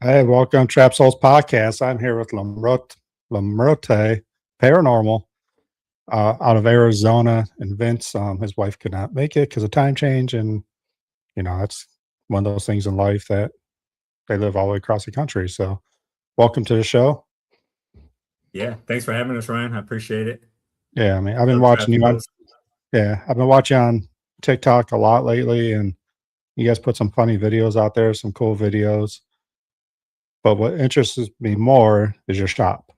Hey, welcome to Trap Souls Podcast. I'm here with Muerte Paranormal out of Arizona, and Vince. His wife could not make it because of time change, and that's one of those things in life that they live all the way across the country. So, welcome to the show. Yeah, thanks for having us, Ryan. I appreciate it. Yeah, I mean, I've been So, watching you on. Souls. Yeah, I've been watching on TikTok a lot lately, and you guys put some funny videos out there, some cool videos. But what interests me more is your shop,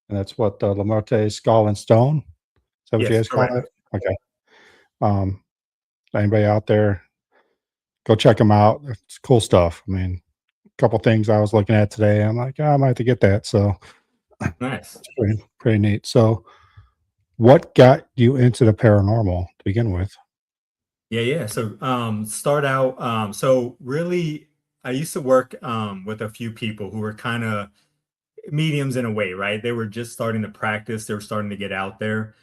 and that's what the Muerte Skull and Stone. Is that what you Yes, guys call correct. it? Okay. Um, Anybody out there, go check them out. It's cool stuff. I mean, a couple things I was looking at today. I'm like, "Oh, I might have to get that." So Nice. it's pretty neat. So, what got you into the paranormal to begin with? Yeah. So, start out. So really, I used to work with a few people who were kind of mediums in a way, right? They were just starting to practice. They were starting to get out there.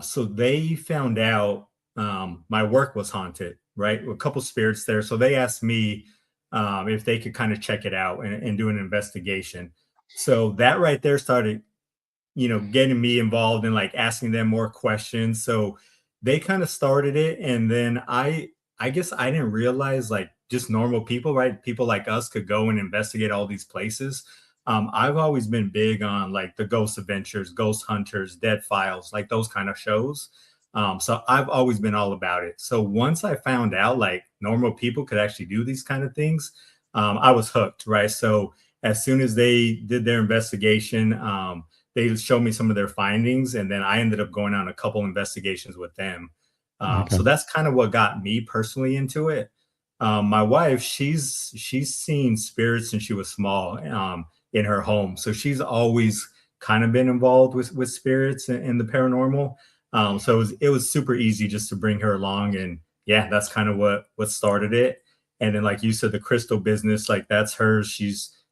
So they found out my work was haunted, right? A couple spirits there. So they asked me if they could kind of check it out and do an investigation. So that right there started getting me involved and like asking them more questions. So they kind of started it. And then I guess I didn't realize like just normal people, right? People like us could go and investigate all these places. I've always been big on like the ghost adventures, ghost hunters, dead files, like those kind of shows. So I've always been all about it. So once I found out like normal people could actually do these kind of things, I was hooked, right? So as soon as they did their investigation, they showed me some of their findings, and then I ended up going on a couple investigations with them. Okay. So that's kind of what got me personally into it. My wife, she's seen spirits since she was small in her home, so she's always kind of been involved with spirits and the paranormal. So it was super easy just to bring her along, and yeah, that's kind of what started it. And then, like you said, the crystal business, like that's hers.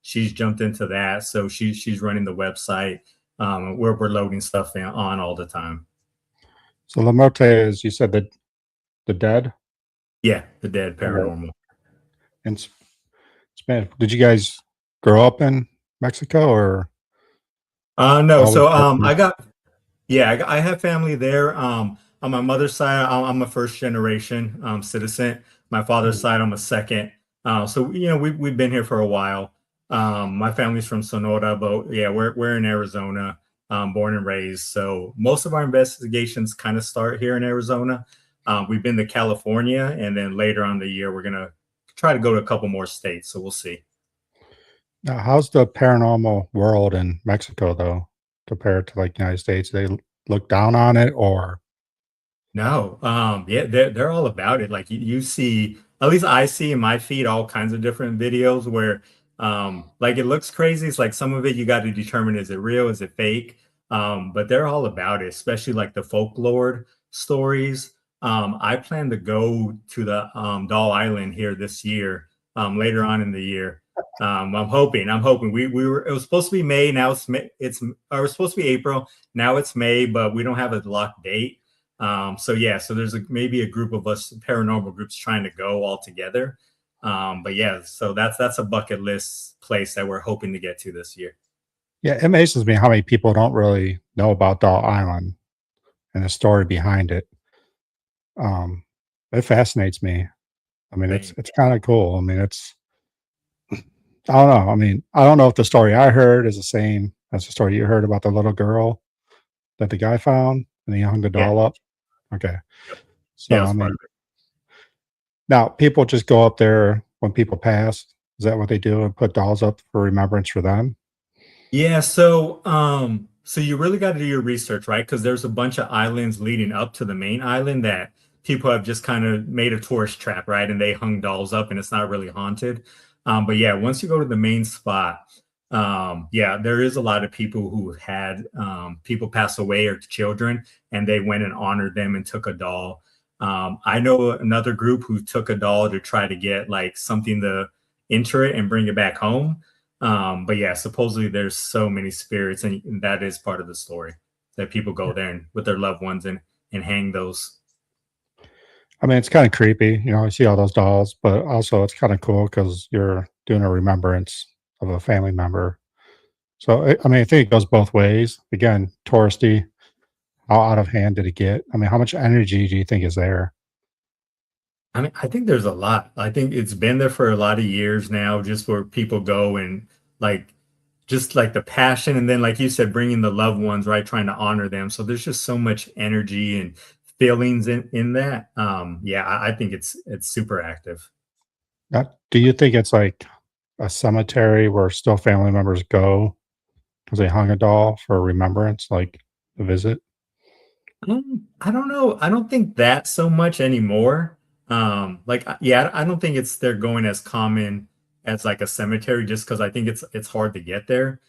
She's jumped into that, so she's running the website. We're loading stuff on all the time. So La Muerte is, you said, the dead. Yeah, the dead Okay. paranormal. And Spanish. Did you guys grow up in Mexico or No, always so work here? I got yeah, I have family there. On my mother's side, I'm a first generation citizen. My father's Mm. side, I'm a second. So we've been here for a while. My family's from Sonora, but yeah, we're in Arizona, born and raised. So most of our investigations kind of start here in Arizona. We've been to California, and then later on the year, we're gonna try to go to a couple more states. So we'll see. Now, how's the paranormal world in Mexico though, compared to like United States? They look down on it, or No, yeah, they're all about it. Like you see, at least I see in my feed all kinds of different videos where, like it looks crazy. It's like some of it you got to determine is it real, is it fake? But they're all about it, especially like the folklore stories. I plan to go to the Doll Island here this year, later on in the year. I'm hoping. We were it was supposed to be May. Now it's May, or it was supposed to be April. Now it's May, but we don't have a locked date. So yeah, so there's maybe a group of us paranormal groups trying to go all together. But yeah, so that's a bucket list place that we're hoping to get to this year. yeah, it amazes me how many people don't really know about Doll Island and the story behind it. Um, it fascinates me. I mean, Same. it's kind of cool. I mean, I don't know. I mean, I don't know if the story I heard is the same as the story you heard about the little girl that the guy found and he hung the Yeah. doll up. Okay, Yep. Yeah, so it I was part mean, of it. now people just go up there when people pass. Is that what they do and put dolls up for remembrance for them? Yeah, so you really got to do your research, right? Because there's a bunch of islands leading up to the main island that people have just kind of made a tourist trap, right? And they hung dolls up, and it's not really haunted. But yeah, once you go to the main spot, yeah, there is a lot of people who had people pass away or children, and they went and honored them and took a doll. I know another group who took a doll to try to get like something to enter it and bring it back home. But yeah, supposedly there's so many spirits, and that is part of the story that people go there and with their loved ones and hang those. I mean, it's kind of creepy, you see all those dolls, but also it's kind of cool because you're doing a remembrance of a family member. So I mean, I think it goes both ways. Again, touristy. How out of hand did it get? I mean, how much energy do you think is there? I mean, I think there's a lot. I think it's been there for a lot of years now, just where people go and like, just like the passion, and then like you said, bringing the loved ones, right? Trying to honor them. So there's just so much energy and feelings in that. Yeah, I think it's super active. Do you think it's like a cemetery where still family members go because they hung a doll for remembrance, like a visit? I don't know. I don't think that so much anymore. Yeah, I don't think it's they're going as common as like a cemetery, just because I think it's hard to get there.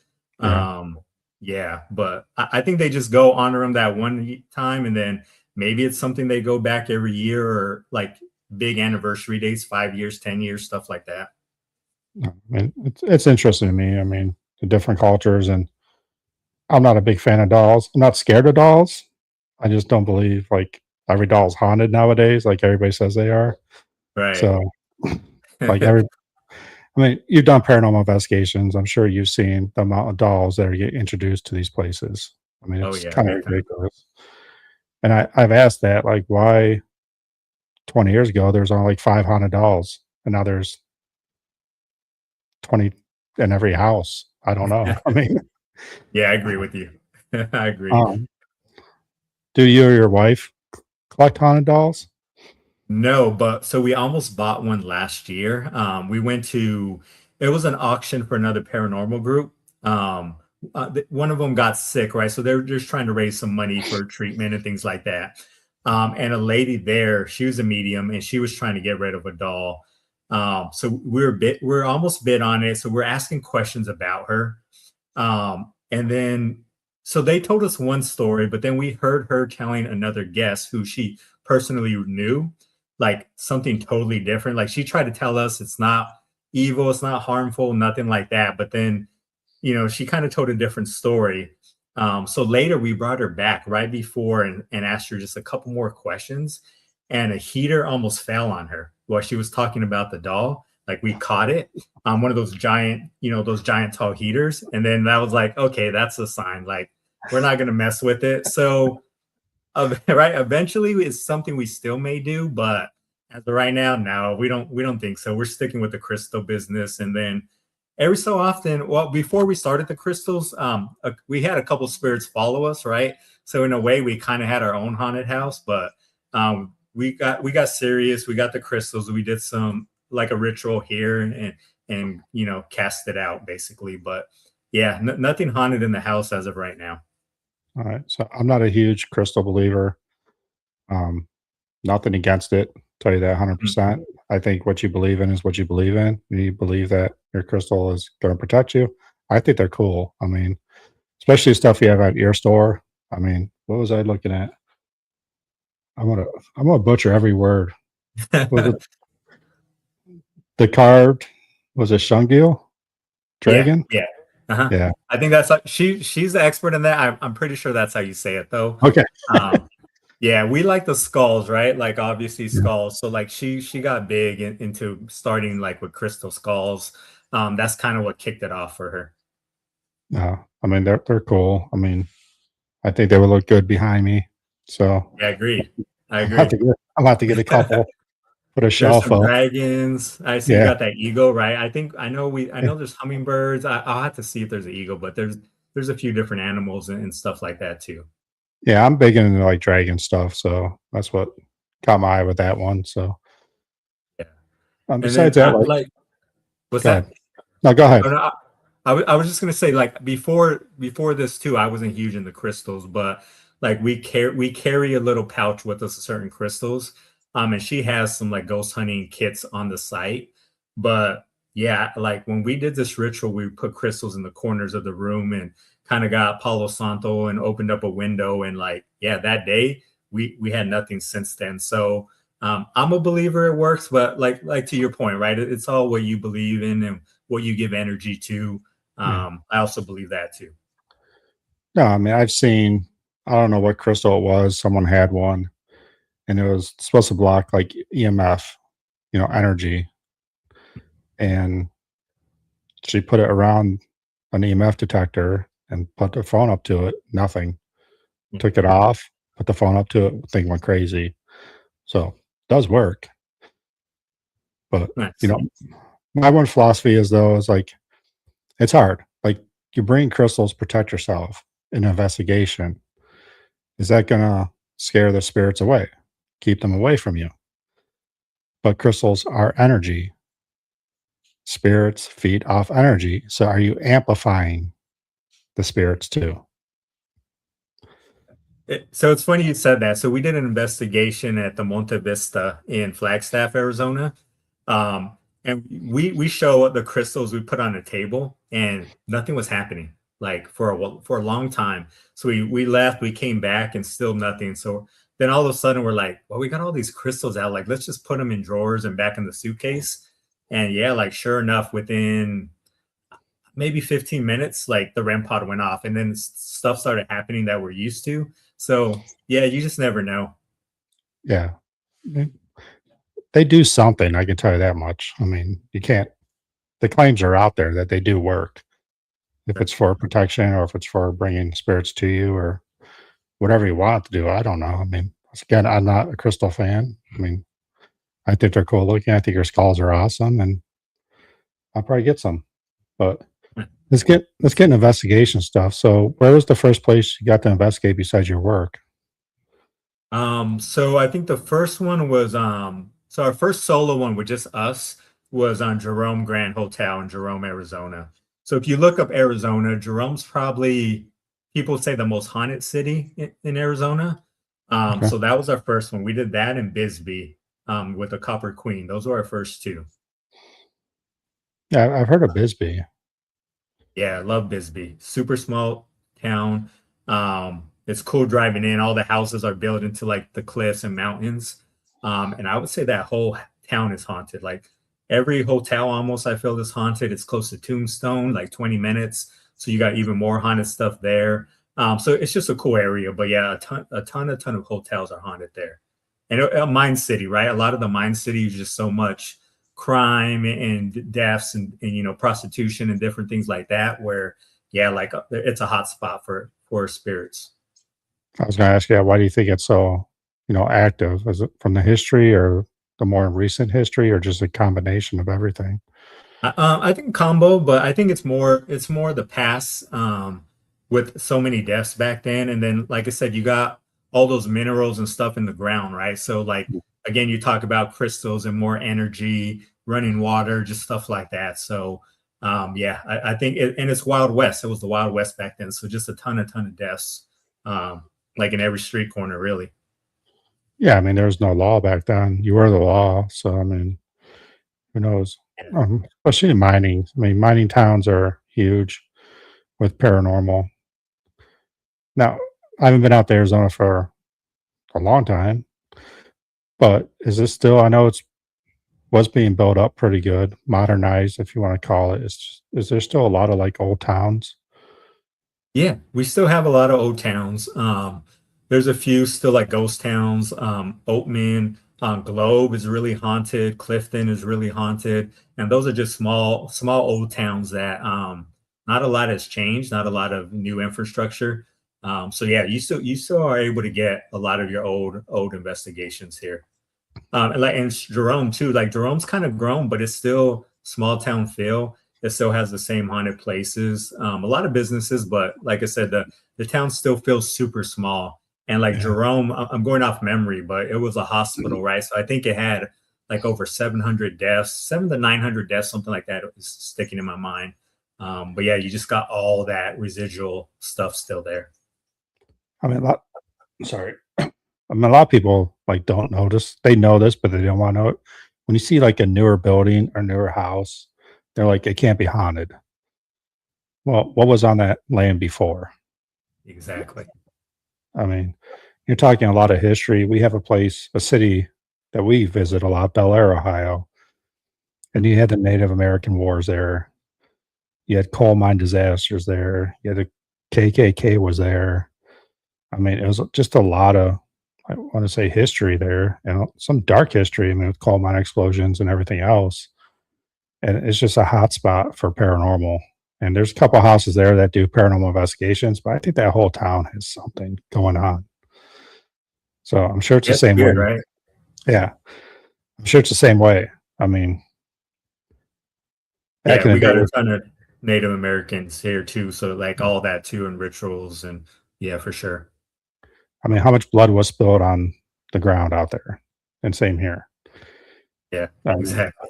Yeah. Um, yeah, but I think they just go honor them that one time, and then maybe it's something they go back every year, or like big anniversary dates, 5 years, 10 years, stuff like that. No, I mean, it's interesting to me. I mean, the different cultures, and I'm not a big fan of dolls. I'm not scared of dolls. I just don't believe like every doll's haunted nowadays, like everybody says they are. Right. So, like every, I mean, you've done paranormal investigations. I'm sure you've seen the amount of dolls that are getting introduced to these places. I mean, Oh it's yeah, kind of big time. ridiculous. And I've asked that, like, why 20 years ago there's only like 500 dolls, and now there's 20 in every house. I don't know. I mean, Yeah, I agree with you. I agree. um, do you or your wife collect haunted dolls? No, but so we almost bought one last year. We went to it was an auction for another paranormal group. One of them got sick, right? So they're just trying to raise some money for treatment and things like that. And a lady there, she was a medium, and she was trying to get rid of a doll. So we're almost bid on it. So we're asking questions about her. And then, so they told us one story, but then we heard her telling another guest who she personally knew, like something totally different. Like she tried to tell us it's not evil, it's not harmful, nothing like that. But then, she kind of told a different story. So later we brought her back right before and asked her just a couple more questions. And a heater almost fell on her while she was talking about the doll. Like we caught it on one of those giant, those giant tall heaters. And then that was like, okay, that's a sign. Like we're not going to mess with it. So, right, eventually it's something we still may do, but as of right now, no, we don't think so. We're sticking with the crystal business. And then every so often, well, before we started the crystals, we had a couple spirits follow us, right? So in a way, we kind of had our own haunted house, but we got serious. We got the crystals. We did some like a ritual here and cast it out basically. But yeah, nothing haunted in the house as of right now. All right. So I'm not a huge crystal believer. Um, Nothing against it. Tell you that Mhm. 100%. I think what you believe in is what you believe in. You believe that your crystal is going to protect you. I think they're cool. I mean, especially stuff you have at your store. I mean, what was I looking at? I'm gonna I'm gonna butcher every word. Was it the card? Was it Shungil Yeah, dragon? yeah. Uh-huh. Yeah. I think that's like she's the expert in that. I'm pretty sure that's how you say it though. Okay. Um, yeah, we like the skulls, right? Like obviously Yeah. skulls. So like she got big into starting like with crystal skulls. That's kind of what kicked it off for her. No, I mean they're cool. I mean, I think they would look good behind me. So Yeah, I agree. I I'm have agree. to get I'm have to get a couple. Put a There's shelf some up. dragons. I see you Yeah. got that eagle, right? I Yeah. know there's hummingbirds. I'll have to see if there's an eagle, but there's a few different animals and stuff like that too. Yeah, I'm big into like dragon stuff, so that's what caught my eye with that one. So Yeah. And besides then that, like, like what's go ahead. that? No, go ahead. Oh, no, I was just gonna say like before this too, I wasn't huge into crystals, but like we carry a little pouch with us certain crystals. And she has some like ghost hunting kits on the site. But yeah, like when we did this ritual, we put crystals in the corners of the room and kind of got Palo Santo and opened up a window. And like, yeah, that day we had nothing since then. So I'm a believer it works, but like to your point, right? It's all what you believe in and what you give energy to. Yeah. I also believe that too. No, I mean I've seen I don't know what crystal it was. Someone had one and it was supposed to block like EMF, energy. And She put it around an EMF detector and put the phone up to it. Nothing. Took it off. Put the phone up to it. Thing went crazy. So it does work. But Nice. my one philosophy is though is like it's hard. Like you bring crystals, protect yourself in an investigation. Is that gonna scare the spirits away? Keep them away from you. But crystals are energy. Spirits feed off energy. So are you amplifying the spirits too? So it's funny you said that. So we did an investigation at the Monte Vista in Flagstaff, Arizona. And we show the crystals we put on a table and nothing was happening like for a long time. So we left, we came back and still nothing. So then all of a sudden we're like, well, we got all these crystals out. Like, let's just put them in drawers and back in the suitcase. And yeah, like sure enough, within maybe 15 minutes, like the REM pod went off and then stuff started happening that we're used to. So yeah, you just never know. Yeah. They do something, I can tell you that much. I mean, you can't the claims are out there that they do work. If it's for protection or if it's for bringing spirits to you or whatever you want to do, I don't know. I mean, again, I'm not a crystal fan. I mean, I think they're cool looking. I think your skulls are awesome, and I'll probably get some. But let's get an investigation stuff. So, where was the first place you got to investigate besides your work? So I think the first one was so our first solo one with just us was on Jerome Grand Hotel in Jerome, Arizona. So if you look up Arizona, Jerome's probably people say the most haunted city in Arizona. Okay. So that was our first one. We did that in Bisbee with the Copper Queen. Those were our first two. Yeah, I've heard of Bisbee. Yeah, I love Bisbee. Super small town. It's cool driving in. All the houses are built into like the cliffs and mountains. And I would say that whole town is haunted. Like every hotel almost I feel is haunted. It's close to Tombstone, like 20 minutes. So you got even more haunted stuff there. So it's just a cool area. But yeah, a ton of hotels are haunted there. And Mine City, right? A lot of the Mine City is just so much crime and deaths and prostitution and different things like that where yeah like it's a hot spot for spirits. I was going to ask you, why do you think it's so, active? Is it from the history or the more recent history or just a combination of everything? I think combo, but I think it's more the past with so many deaths back then, and then like I said, you got all those minerals and stuff in the ground, right? So like again, you talk about crystals and more energy, running water, just stuff like that. So yeah, I think and it's Wild West. It was the Wild West back then, so just a ton of deaths, like in every street corner, really. Yeah, I mean, there was no law back then. You were the law. So, I mean, who knows? Yeah. Especially in mining. I mean, mining towns are huge with paranormal. Now, I haven't been out to Arizona for a long time, but is this still, I know it's was being built up pretty good, modernized, if you want to call it. Is there still a lot of like old towns? Yeah, we still have a lot of old towns. There's a few still like ghost towns. Oatman, Globe is really haunted. Clifton is really haunted, and those are just small old towns that not a lot has changed, not a lot of new infrastructure. So yeah, you still are able to get a lot of your old investigations here. And Jerome too. Like Jerome's kind of grown, but it's still small town feel. It still has the same haunted places. A lot of businesses, but like I said, the town still feels super small. And like Yeah. Jerome, I'm going off memory, but it was a hospital, right? So I think it had like over 700 deaths, 700 to 900 deaths, something like that is sticking in my mind. But yeah, you just got all that residual stuff still there. I mean, sorry. I mean, a lot of people like don't notice. They know this, but they don't want to know it. When you see like a newer building or newer house, they're like, it can't be haunted. Well, what was on that land before? Exactly. I mean, you're talking a lot of history. We have a city that we visit a lot, Bel Air, Ohio, and you had the Native American wars there. You had coal mine disasters there. You had the KKK was there. I mean, it was just a lot of, I want to say, history there and some dark history. I mean, with coal mine explosions and everything else. and it's just a hot spot for paranormal. And there's a couple of houses there that do paranormal investigations, but I think that whole town has something going on. So I'm sure it's Yeah, the it's same weird, way. right? Yeah, I'm sure it's the same way. I mean, back Yeah, in the we got a day, ton of Native Americans here too, so like all that too, and rituals, and yeah, for sure. I mean, how much blood was spilled on the ground out there? And same here. Yeah, I mean, exactly.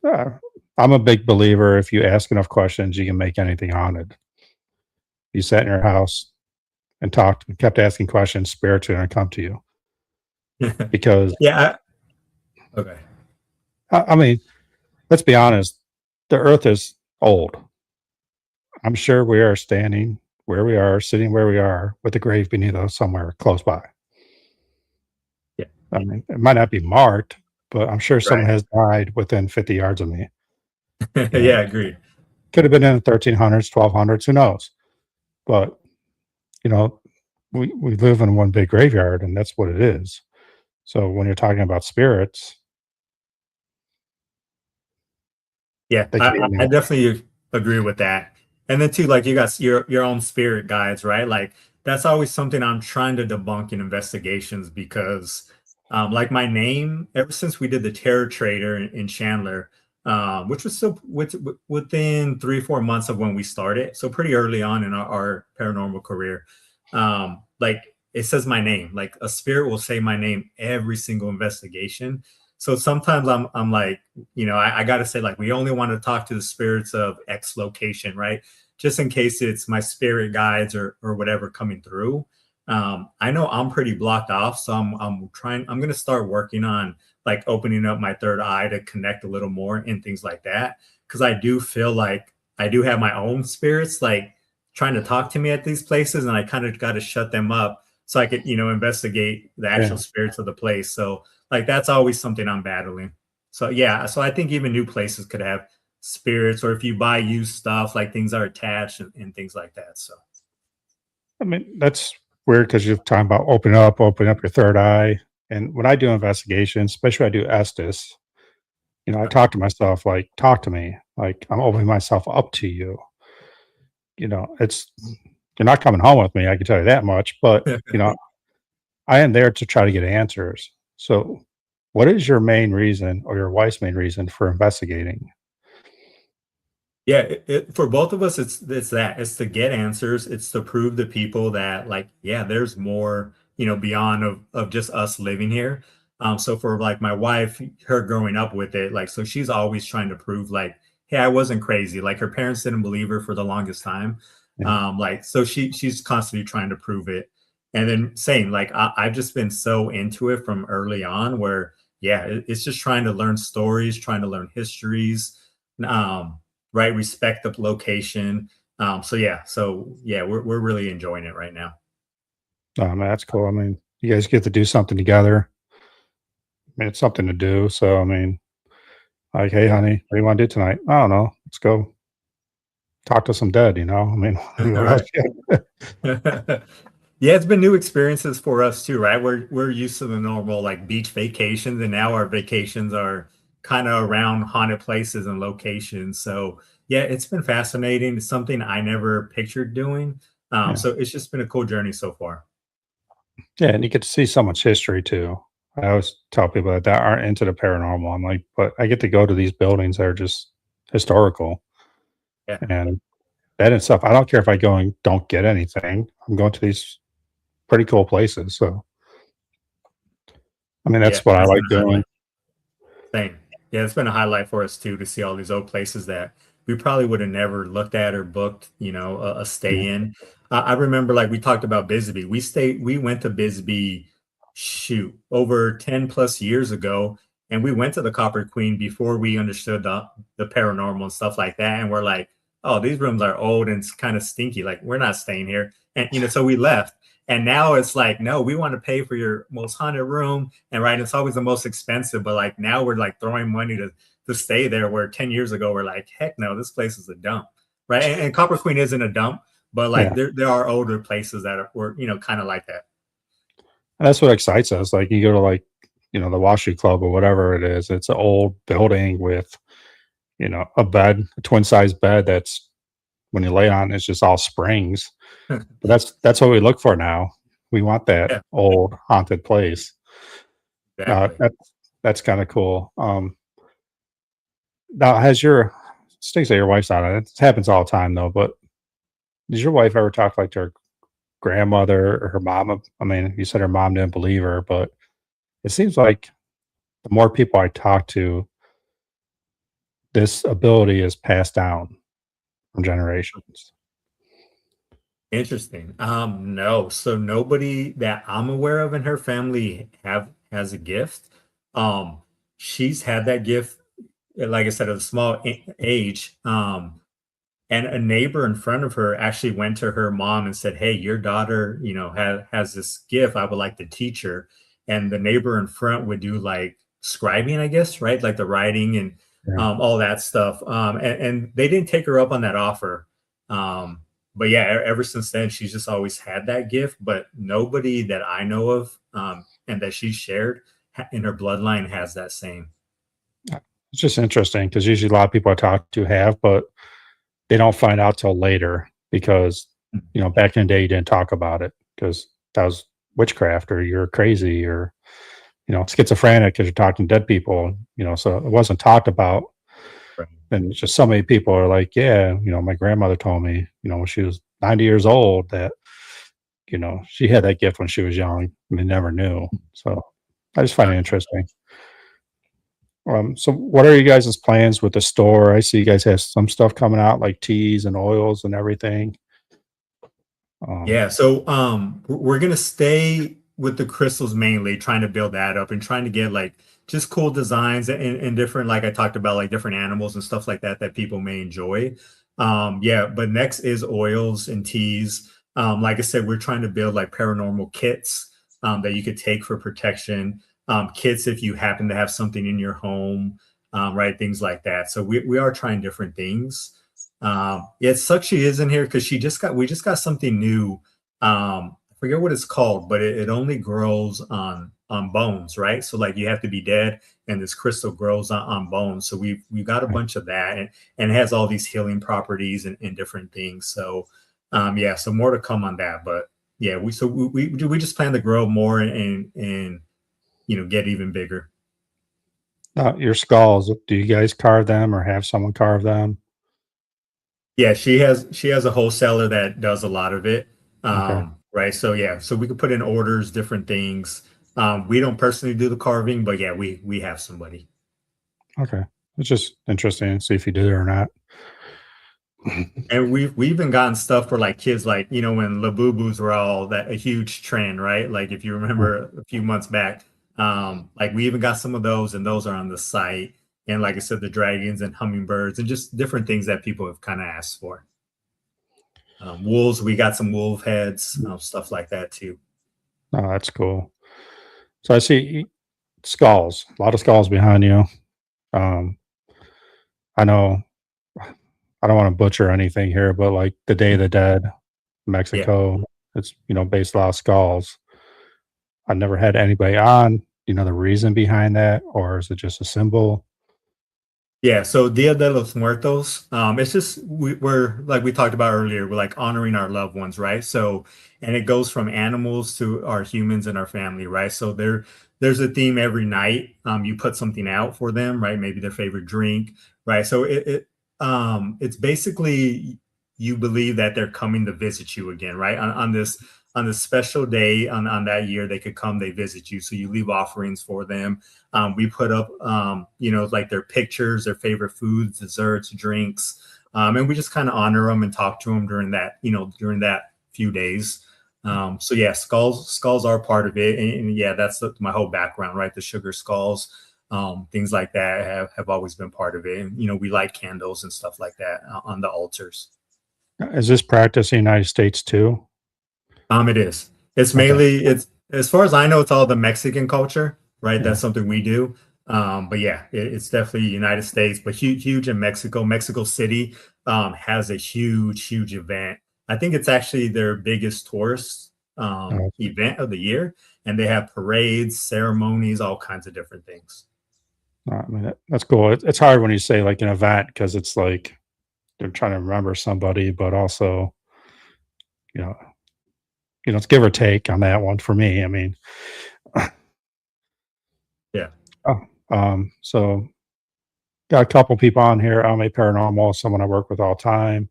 uh, I'm a big believer. If you ask enough questions, you can make anything haunted. You sat in your house and talked, and kept asking questions, spirits are going to come to you because Yeah. Okay. I mean, let's be honest, the Earth is old. I'm sure we are standing where we are, sitting where we are, with a grave beneath us somewhere close by. Yeah. I mean, it might not be marked, but I'm sure someone Right. has died within 50 yards of me. You know, Yeah, agreed. could have been in the 1300s, 1200s, who knows? But you know, we live in one big graveyard, and that's what it is. So when you're talking about spirits, Yeah, they I, came I in. definitely agree with that. And then too, like you got your own spirit guides, right? Like that's always something I'm trying to debunk in investigations because, like my name, ever since we did the Terror Trader in Chandler, which was still within 3 or 4 months of when we started, so pretty early on in our paranormal career, like it says my name, like a spirit will say my name every single investigation. So sometimes I'm like, I got to say, like, we only want to talk to the spirits of X location, right? Just in case it's my spirit guides or whatever coming through. I know I'm pretty blocked off, so I'm going to start working on like opening up my third eye to connect a little more and things like that. Cause I do feel like I do have my own spirits like trying to talk to me at these places, and I kind of got to shut them up so I could, investigate the actual Yeah, spirits of the place. So like that's always something I'm battling. So yeah, so I think even new places could have spirits, or if you buy used stuff, like things are attached and things like that. So I mean that's weird because you're talking about opening up your third eye. And when I do investigations, especially when I do Estes, I talk to myself like, talk to me, like I'm opening myself up to you. It's you're not coming home with me, I can tell you that much. But I am there to try to get answers. So, what is your main reason or your wife's main reason for investigating? yeah, for both of us, it's to get answers. It's to prove to people that like, yeah, there's more, beyond of just us living here. So for like my wife, her growing up with it, like, so she's always trying to prove like, hey, I wasn't crazy. Like her parents didn't believe her for the longest time. Yeah. Like so she's constantly trying to prove it. And then same, like I've just been so into it from early on, where yeah, it's just trying to learn stories, trying to learn histories. Um, right? Respect the location. So yeah, we're really enjoying it right now. Man, that's cool. I mean, you guys get to do something together. I mean, it's something to do. So, I mean, like, hey, honey, what do you want to do tonight? I don't know. Let's go talk to some dead. I mean, what else? Right. Yeah, it's been new experiences for us too, right? We're used to the normal like beach vacations, and now our vacations are kind of around haunted places and locations. So yeah, it's been fascinating. It's something I never pictured doing. Yeah. So it's just been a cool journey so far. Yeah. And you get to see so much history too. I always tell people that aren't into the paranormal. I'm like, but I get to go to these buildings that are just historical. Yeah. And that and stuff. I don't care if I go and don't get anything. I'm going to these pretty cool places. So, I mean, Yeah, that's what I that's been like a highlight. doing. Same. Yeah, it's been a highlight for us too to see all these old places that we probably would have never looked at or booked, a Yeah. stay in. I remember like we talked about Bisbee. We went to Bisbee, shoot, over 10 plus years ago. And we went to the Copper Queen before we understood the paranormal and stuff like that. And we're like, oh, these rooms are old and it's kind of stinky. Like, we're not staying here. And, so we left. And now it's like, no, we want to pay for your most haunted room. And right, it's always the most expensive, but like now we're like throwing money to stay there. Where 10 years ago we're like, heck no, this place is a dump, right? And Copper Queen isn't a dump, but like Yeah. there are older places that were kind of like that. And that's what excites us. Like you go to like, the Washu Club or whatever it is. It's an old building with, a bed, a twin size bed that's when you lay on, it's just all springs. But that's what we look for now. We want that Yeah, old haunted place. Uh, exactly. that that's kind of cool. Now, has your stinks that your wife's on it. It happens all the time though. But does your wife ever talk like to her grandmother or her mom? I mean, you said her mom didn't believe her, but it seems like the more people I talk to, this ability is passed down from generations. Interesting. No. So nobody that I'm aware of in her family have has a gift. Um, she's had that gift, like I said, at a small age. And a neighbor in front of her actually went to her mom and said, "Hey, your daughter, has this gift. I would like to teach her." And the neighbor in front would do like scribing, I guess, right? Like the writing and Yeah. all that stuff. And they didn't take her up on that offer. But yeah, ever since then, she's just always had that gift. But nobody that I know of, and that she shared in her bloodline has that same. It's just interesting because usually a lot of people I talk to have, but they don't find out till later because, back in the day, you didn't talk about it because that was witchcraft or you're crazy or, schizophrenic because you're talking to dead people, so it wasn't talked about. Right. And just so many people are like, yeah, my grandmother told me, when she was 90 years old that, she had that gift when she was young and they never knew. So I just find it interesting. So what are you guys' plans with the store? I see you guys have some stuff coming out like teas and oils and everything. Um, Yeah, so we're gonna stay with the crystals mainly, trying to build that up and trying to get like just cool designs and different, like I talked about, like different animals and stuff like that that people may enjoy. Yeah, but next is oils and teas. Like I said, we're trying to build like paranormal kits that you could take for protection. Kits if you happen to have something in your home, right? Things like that. So we are trying different things. Yeah, it sucks she isn't here because we just got something new. I forget what it's called, but it only grows on bones, right? So like you have to be dead and this crystal grows on bones. So we've got a right. bunch of that and it has all these healing properties and different things. So yeah, so more to come on that. But yeah, we just plan to grow more and get even bigger. Your skulls, do you guys carve them or have someone carve them? Yeah, she has a wholesaler that does a lot of it. Okay. Right. So yeah, so we could put in orders, different things. We don't personally do the carving, but yeah, we have somebody. Okay. It's just interesting to see if you do it or not. And we even gotten stuff for like kids, like when Labubus were all that a huge trend, right? Like if you remember a few months back, like we even got some of those, and those are on the site. And like I said, the dragons and hummingbirds and just different things that people have kind of asked for. Wolves, we got some wolf heads, stuff like that too. Oh, that's cool. So I see skulls, a lot of skulls behind you. Um, I know I don't want to butcher anything here, but like the Day of the Dead, Yeah. Mexico, it's based a lot of skulls. I've never had anybody on. The reason behind that, or is it just a symbol? Yeah, so Dia de los Muertos, it's just we're like we talked about earlier, we're like honoring our loved ones, right? So, and it goes from animals to our humans and our family, right? So there's a theme every night. You put something out for them, right? Maybe their favorite drink, right? So it's basically you believe that they're coming to visit you again, right? On this special day on that year, they could come, they visit you. So you leave offerings for them. We put up, like their pictures, their favorite foods, desserts, drinks, and we just kind of honor them and talk to them during that few days. So yeah, skulls are part of it, and yeah, that's my whole background, right? The sugar skulls, things like that have always been part of it. And we light candles and stuff like that on the altars. Is this practice in the United States too? It is. It's Okay. mainly it's as far as I know, it's all the Mexican culture, right? Yeah. That's something we do. But yeah, it's definitely United States, but huge in Mexico. Mexico City has a huge event. I think it's actually their biggest tourist Okay. event of the year, and they have parades, ceremonies, all kinds of different things. I mean, that's cool. It's hard when you say like an event because it's like they're trying to remember somebody, but also, you know, it's give or take on that one for me. I mean, Yeah. oh, so got a couple people on here. Alme Paranormal, someone I work with all the time.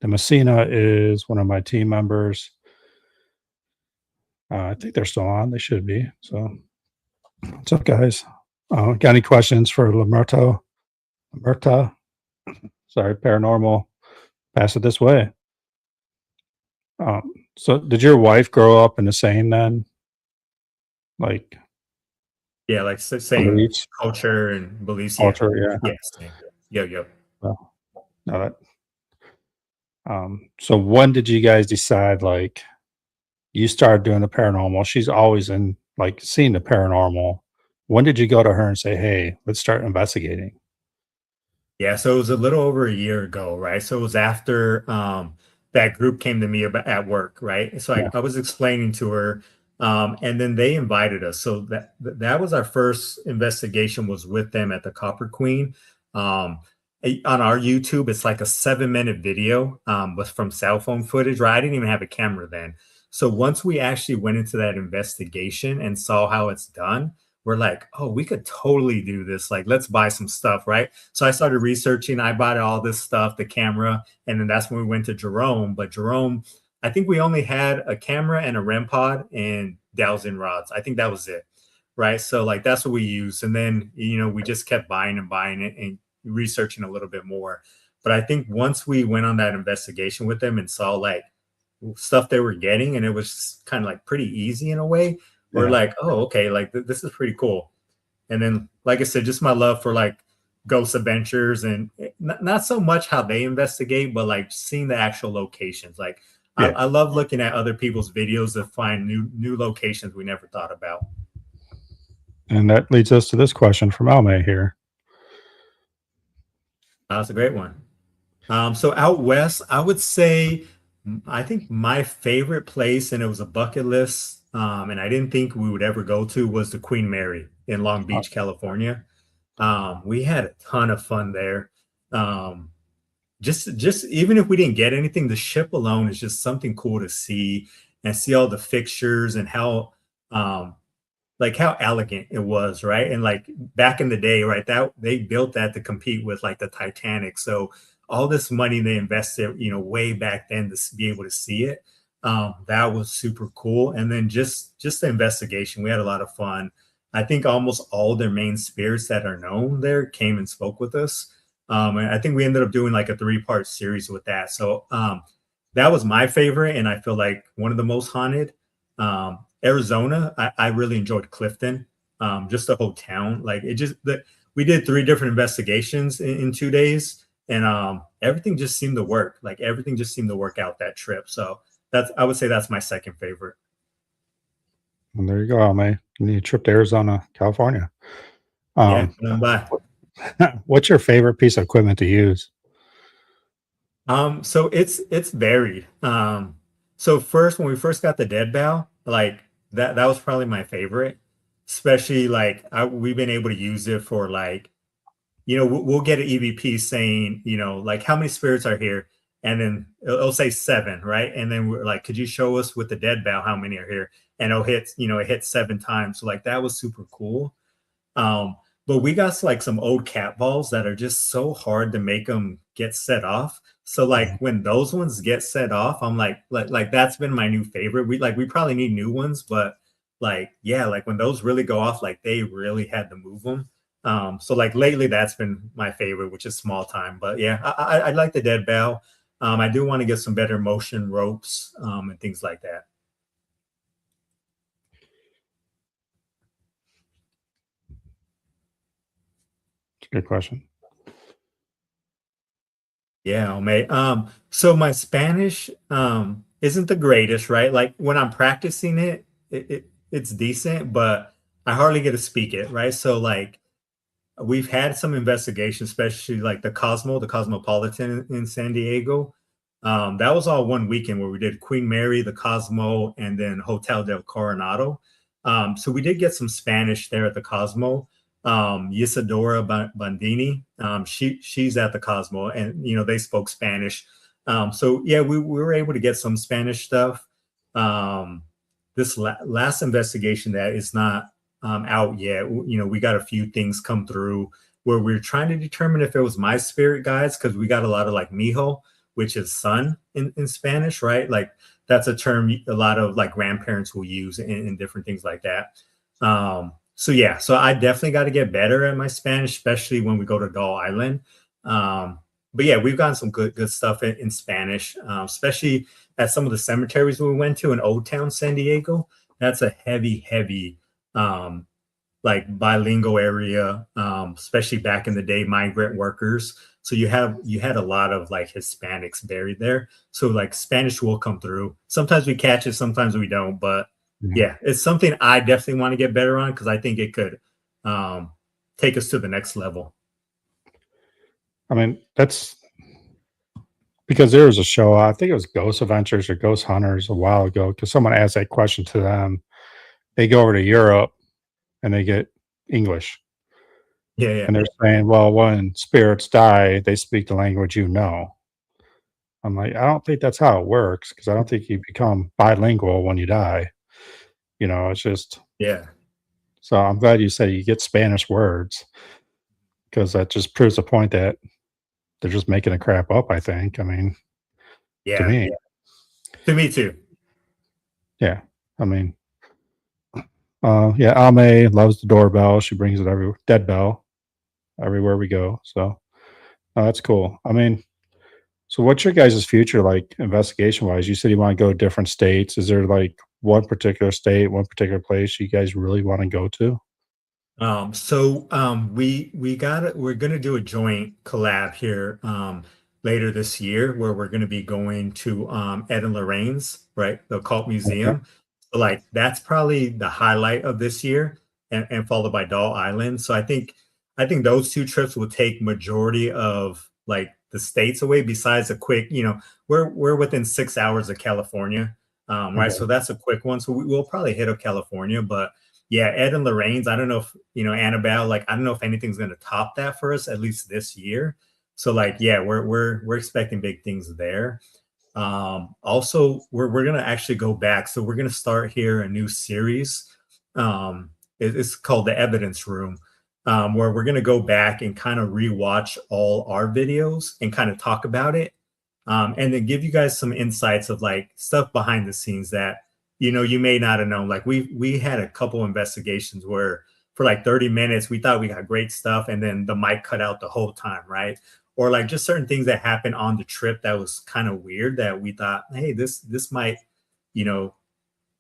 The Messina is one of my team members. I think they're still on. They should be. So, what's up, guys? Got any questions for Lamerto? Lamerta? Sorry, Paranormal. Pass it this way. So, did your wife grow up in the same then? Like Yeah, like same beliefs, culture and beliefs. Yeah. culture? Yeah. Yeah, same. Yep, yep. Well, no, that. So, when did you guys decide like you started doing the paranormal? She's always in like seeing the paranormal. When did you go to her and say, "Hey, let's start investigating"? Yeah, so it was a little over a year ago, right? So it was after that group came to me about at work, right? So Yeah. I was explaining to her, and then they invited us. So that was our first investigation was with them at the Copper Queen. Um, on our YouTube, it's like a 7-minute video, but from cell phone footage, right? I didn't even have a camera then. So once we actually went into that investigation and saw how it's done, we're like, oh, we could totally do this. Like, let's buy some stuff, right? So I started researching. I bought all this stuff, the camera, and then that's when we went to Jerome. But Jerome, I think we only had a camera and a REM pod and dowsing rods. I think that was it, right? So like that's what we used, and then we just kept buying and buying it and researching a little bit more. But I think once we went on that investigation with them and saw like stuff they were getting, and it was kind of like pretty easy in a way, we're Yeah. like, oh, okay, like this is pretty cool. And then, like I said, just my love for like ghost adventures and not so much how they investigate, but like seeing the actual locations. Like Yeah. I love looking at other people's videos to find new locations we never thought about. And that leads us to this question from Alme here. That's a great one. So out west, I would say I think my favorite place, and it was a bucket list, and I didn't think we would ever go to, was the Queen Mary in Long Uh, Beach, California. We had a ton of fun there. Um, just even if we didn't get anything, the ship alone is just something cool to see and see all the fixtures and how um like how elegant it was, right? And like back in the day, right, that they built that to compete with like the Titanic. So all this money they invested, way back then to be able to see it, that was super cool. And then just the investigation, we had a lot of fun. I think almost all their main spirits that are known there came and spoke with us. And I think we ended up doing like a 3-part series with that. So that was my favorite, and I feel like one of the most haunted. Arizona, I really enjoyed Clifton, just the whole town. Like it just that we did 3 different investigations in 2 days, and everything just seemed to work. Like everything just seemed to work out that trip. So I would say that's my second favorite. and there you go, Alme. You need a trip to Arizona, California. Yeah, Um, bye. what's your favorite piece of equipment to use? So it's varied. So first when we first got the dead bow, like that was probably my favorite, especially like we've been able to use it for like we'll get an EVP saying, like how many spirits are here, and then it'll say 7, right? And then we're like, could you show us with the dead bow how many are here? And it'll hit, it hits 7 times. So like that was super cool. Um, but we got like some old cat balls that are just so hard to make them get set off. So like Mhm. when those ones get set off, I'm like that's been my new favorite. We probably need new ones, but like yeah, like when those really go off, like they really had to move them. So like lately, that's been my favorite, which is small time. But yeah, I like the dead bow. I do want to get some better motion ropes and things like that. Good question. Yeah, oh, mate. So my Spanish isn't the greatest, right? Like when I'm practicing it, it's decent, but I hardly get to speak it, right? So like we've had some investigations, especially like the Cosmopolitan in San Diego. That was all one weekend where we did Queen Mary, the Cosmo, and then Hotel del Coronado. So we did get some Spanish there at the Cosmo. Isadora Bandini. She's at the Cosmo, and they spoke Spanish. So yeah, we were able to get some Spanish stuff. This last investigation that is not out yet. We got a few things come through where we're trying to determine if it was my spirit guides, because we got a lot of like mijo, which is son in Spanish, right? Like that's a term a lot of like grandparents will use in different things like that. So yeah, so I definitely got to get better at my Spanish, especially when we go to Doll Island. But yeah, we've gotten some good stuff in Spanish, especially at some of the cemeteries we went to in Old Town San Diego. That's a heavy like bilingual area, especially back in the day, migrant workers. So you had a lot of like Hispanics buried there. So like Spanish will come through. Sometimes we catch it, sometimes we don't. But yeah, it's something I definitely want to get better on, because I think it could take us to the next level. I mean, that's because there was a show, I think it was Ghost Adventures or Ghost Hunters a while ago, because someone asked that question to them. They go over to Europe and they get English. Yeah. And they're saying, well, when spirits die, they speak the language you know. I'm like, I don't think that's how it works, because I don't think you become bilingual when you die. It's just, Yeah. so I'm glad you said you get Spanish words, because that just proves the point that they're just making the crap up, I think. I mean, to Yeah. me, To me too. yeah. I mean, yeah, Ame loves the doorbell. She brings it dead bell everywhere we go. So that's cool. I mean, so what's your guys' future like investigation wise? You said you want to go to different states. Is there like one particular state, one particular place you guys really want to go to? We're gonna do a joint collab here later this year, where we're gonna be going to Ed and Lorraine's, right? The Occult Okay. Museum. So like that's probably the highlight of this year, and followed by Doll Island. So I think those two trips will take majority of like the states away, besides a quick, we're within 6 hours of California. Right. Okay. So that's a quick one. So we'll probably hit up California, but yeah, Ed and Lorraine's. I don't know if Annabelle. Like, I don't know if anything's going to top that for us, at least this year. So, like, yeah, we're expecting big things there. Also, we're gonna actually go back. So we're gonna start here a new series. It's called the Evidence Room, where we're gonna go back and kind of rewatch all our videos and kind of talk about it, and then give you guys some insights of like stuff behind the scenes that you may not have known. Like we had a couple investigations where for like 30 minutes we thought we got great stuff, and then the mic cut out the whole time, right? Or like just certain things that happened on the trip that was kind of weird, that we thought, hey, this might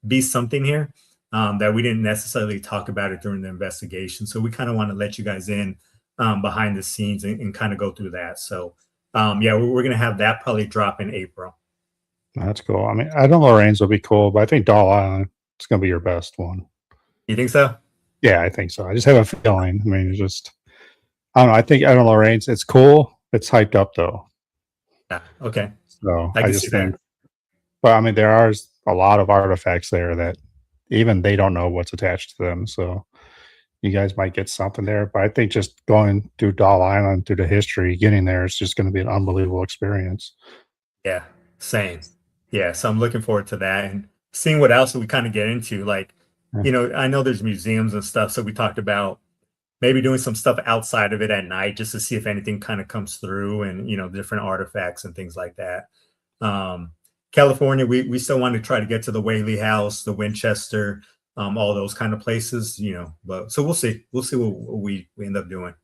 be something here, that we didn't necessarily talk about it during the investigation. So we kind of want to let you guys in behind the scenes and kind of go through that. So yeah, we're gonna have that probably drop in April. That's cool. I mean, I know Lorraine's will be cool, but I think Doll Island is going to be your best one. You think so? Yeah, I think so. I just have a feeling. I mean, it's just, I don't know. I don't know Lorraine's. It's cool. It's hyped up though. Yeah. Okay. So I I can just see think, that. but I mean, there are a lot of artifacts there that even they don't know what's attached to them. So you guys might get something there. But I think just going through Doll Island, through the history, getting there is just going to be an unbelievable experience. Yeah. Same. Yeah. So I'm looking forward to that and seeing what else we kind of get into. Like, Yeah. I know there's museums and stuff. So we talked about maybe doing some stuff outside of it at night, just to see if anything kind of comes through, and different artifacts and things like that. um California, we still want to try to get to the Whaley House, the Winchester, all those kind of places, but so we'll see what we end up doing.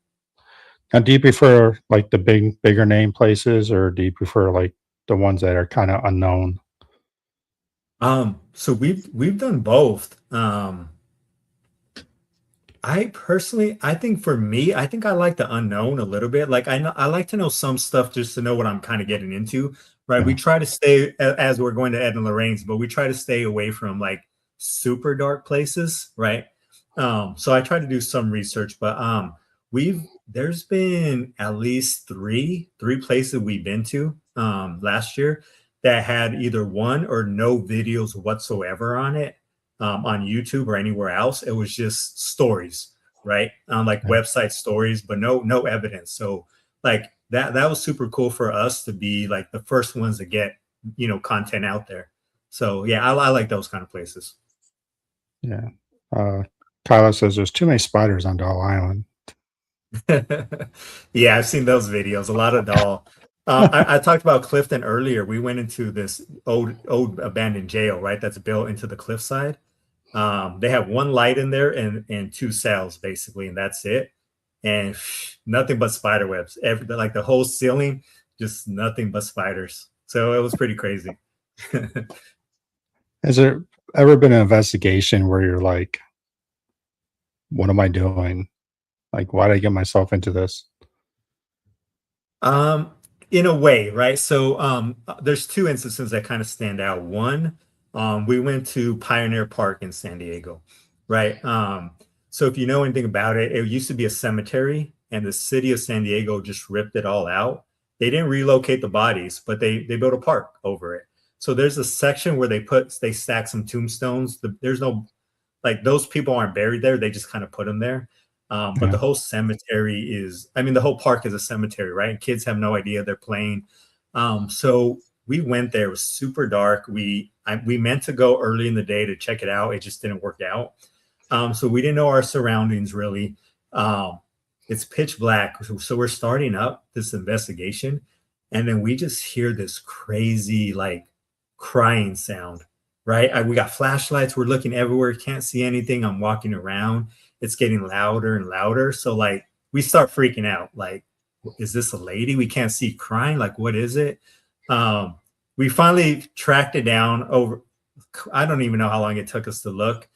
Now, do you prefer like the bigger name places, or do you prefer like the ones that are kind of unknown? So we've done both. I think for me, I think I like the unknown a little bit. Like I like to know some stuff just to know what I'm kind of getting into, right? We Yeah. try to stay as we're going to Ed and Lorraine's, but we try to stay away from like super dark places, right? So I try to do some research, but we've there's been at least three places we've been to last year that had either one or no videos whatsoever on it, on YouTube or anywhere else. It was just stories, right? On like Yeah. website stories, but no evidence. So like that was super cool for us to be like the first ones to get, content out there. So yeah, I like those kind of places. Yeah. Uh, Kyla says there's too many spiders on Doll Island. Yeah, I've seen those videos. A lot of doll. I talked about Clifton earlier. We went into this old abandoned jail, right? That's built into the cliffside. They have one light in there and two cells basically, and that's it. And nothing but spider webs. Like the whole ceiling, just nothing but spiders. So it was pretty crazy. Has there ever been an investigation where you're like, what am I doing? Like, why did I get myself into this? Um, in a way, right? So there's two instances that kind of stand out. One, we went to Pioneer Park in San Diego, right? So if you know anything about it, it used to be a cemetery, and the city of San Diego just ripped it all out. They didn't relocate the bodies, but they built a park over it. So there's a section where they stack some tombstones. There's no like those people aren't buried there. They just kind of put them there. But Yeah. the whole cemetery is, I mean, the whole park is a cemetery, right? And kids have no idea they're playing. So we went there. It was super dark. We meant to go early in the day to check it out. It just didn't work out. So we didn't know our surroundings really. Um, it's pitch black. So we're starting up this investigation. And then we just hear this crazy, like, crying sound, right? We got flashlights. We're looking everywhere. Can't see anything. I'm walking around. It's getting louder and louder. So, like, we start freaking out. Like, is this a lady? We can't see crying. Like, what is it? Um, we finally tracked it down over. I don't even know how long it took us to look.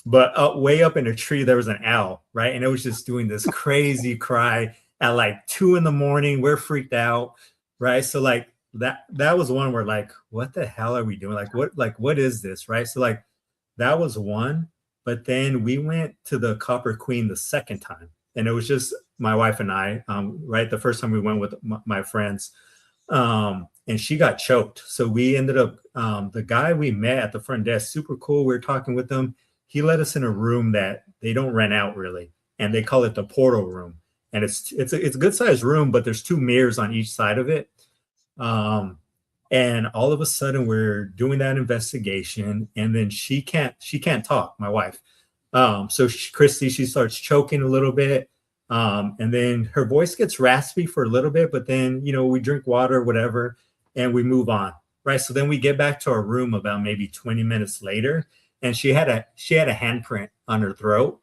But way up in a tree, there was an owl, right? And it was just doing this crazy cry at like 2 in the morning. We're freaked out, right? So like that was one where like, what the hell are we doing? Like what is this, right? So like that was one. But then we went to the Copper Queen the second time, and it was just my wife and I. Right, the first time we went with my friends, and she got choked. So we ended up the guy we met at the front desk, super cool. We were talking with them. He let us in a room that they don't rent out really, and they call it the portal room. And it's a good sized room, but there's two mirrors on each side of it. Um, and all of a sudden we're doing that investigation, and then she can't talk, my wife. So Christy, she starts choking a little bit. And then her voice gets raspy for a little bit, but then we drink water, whatever, and we move on. Right. So then we get back to our room about maybe 20 minutes later, and she had a handprint on her throat.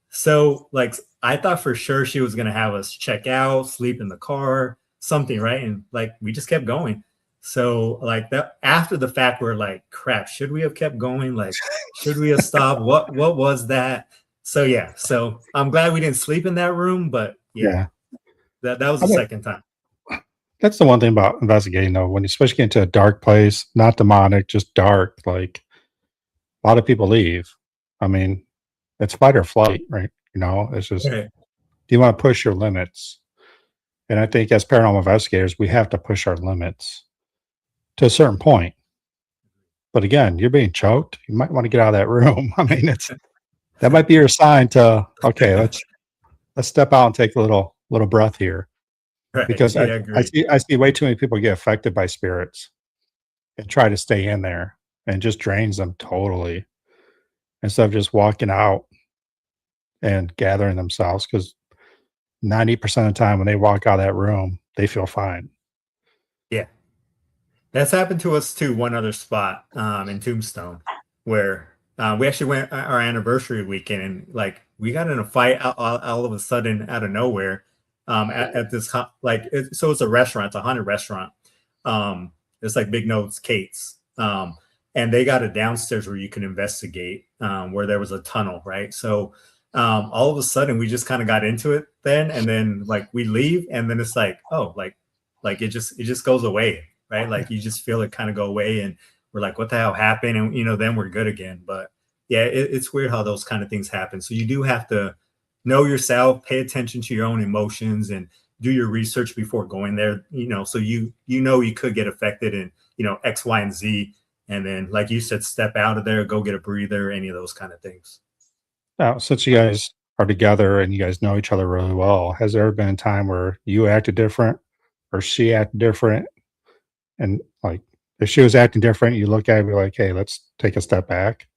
So like I thought for sure she was gonna have us check out, sleep in the car, something, right? And like we just kept going. So like that after the fact, we're like, crap, should we have kept going? Like, should we have stopped? What was that? So yeah, so I'm glad we didn't sleep in that room, but yeah, Yeah. that was I the mean, second time. that's the one thing about investigating, though, when you especially get into a dark place, not demonic, just dark, like a lot of people leave. I mean, it's fight or flight, right? It's just, Right. do you want to push your limits? And I think as paranormal investigators, we have to push our limits to a certain point. But again, you're being choked. You might want to get out of that room. I mean, that might be your sign to, okay, let's step out and take a little breath here, Right. because Yeah, I agree. see I see way too many people get affected by spirits and try to stay in there, and just drains them totally, instead of just walking out and gathering themselves, because 90% of the time when they walk out of that room, they feel fine. Yeah. That's happened to us too. One other spot in Tombstone, where we actually went our anniversary weekend, and like we got in a fight all of a sudden out of nowhere at this so it's a restaurant, it's a haunted restaurant. It's like Big Notes Kate's, and they got a downstairs where you can investigate, where there was a tunnel, right? So all of a sudden we just kind of got into it then, and then like we leave, and then it's like, oh, like it just goes away, right? Like you just feel it kind of go away, and we're like, what the hell happened? And then we're good again. But yeah, it's weird how those kind of things happen. So you do have to know yourself, pay attention to your own emotions, and do your research before going there. So you could get affected in X, Y, and Z, and then like you said, step out of there, go get a breather, any of those kind of things. Now, since you guys are together and you guys know each other really well, has there ever been a time where you acted different or she acted different? And like, if she was acting different, you look at her and be like, hey, let's take a step back.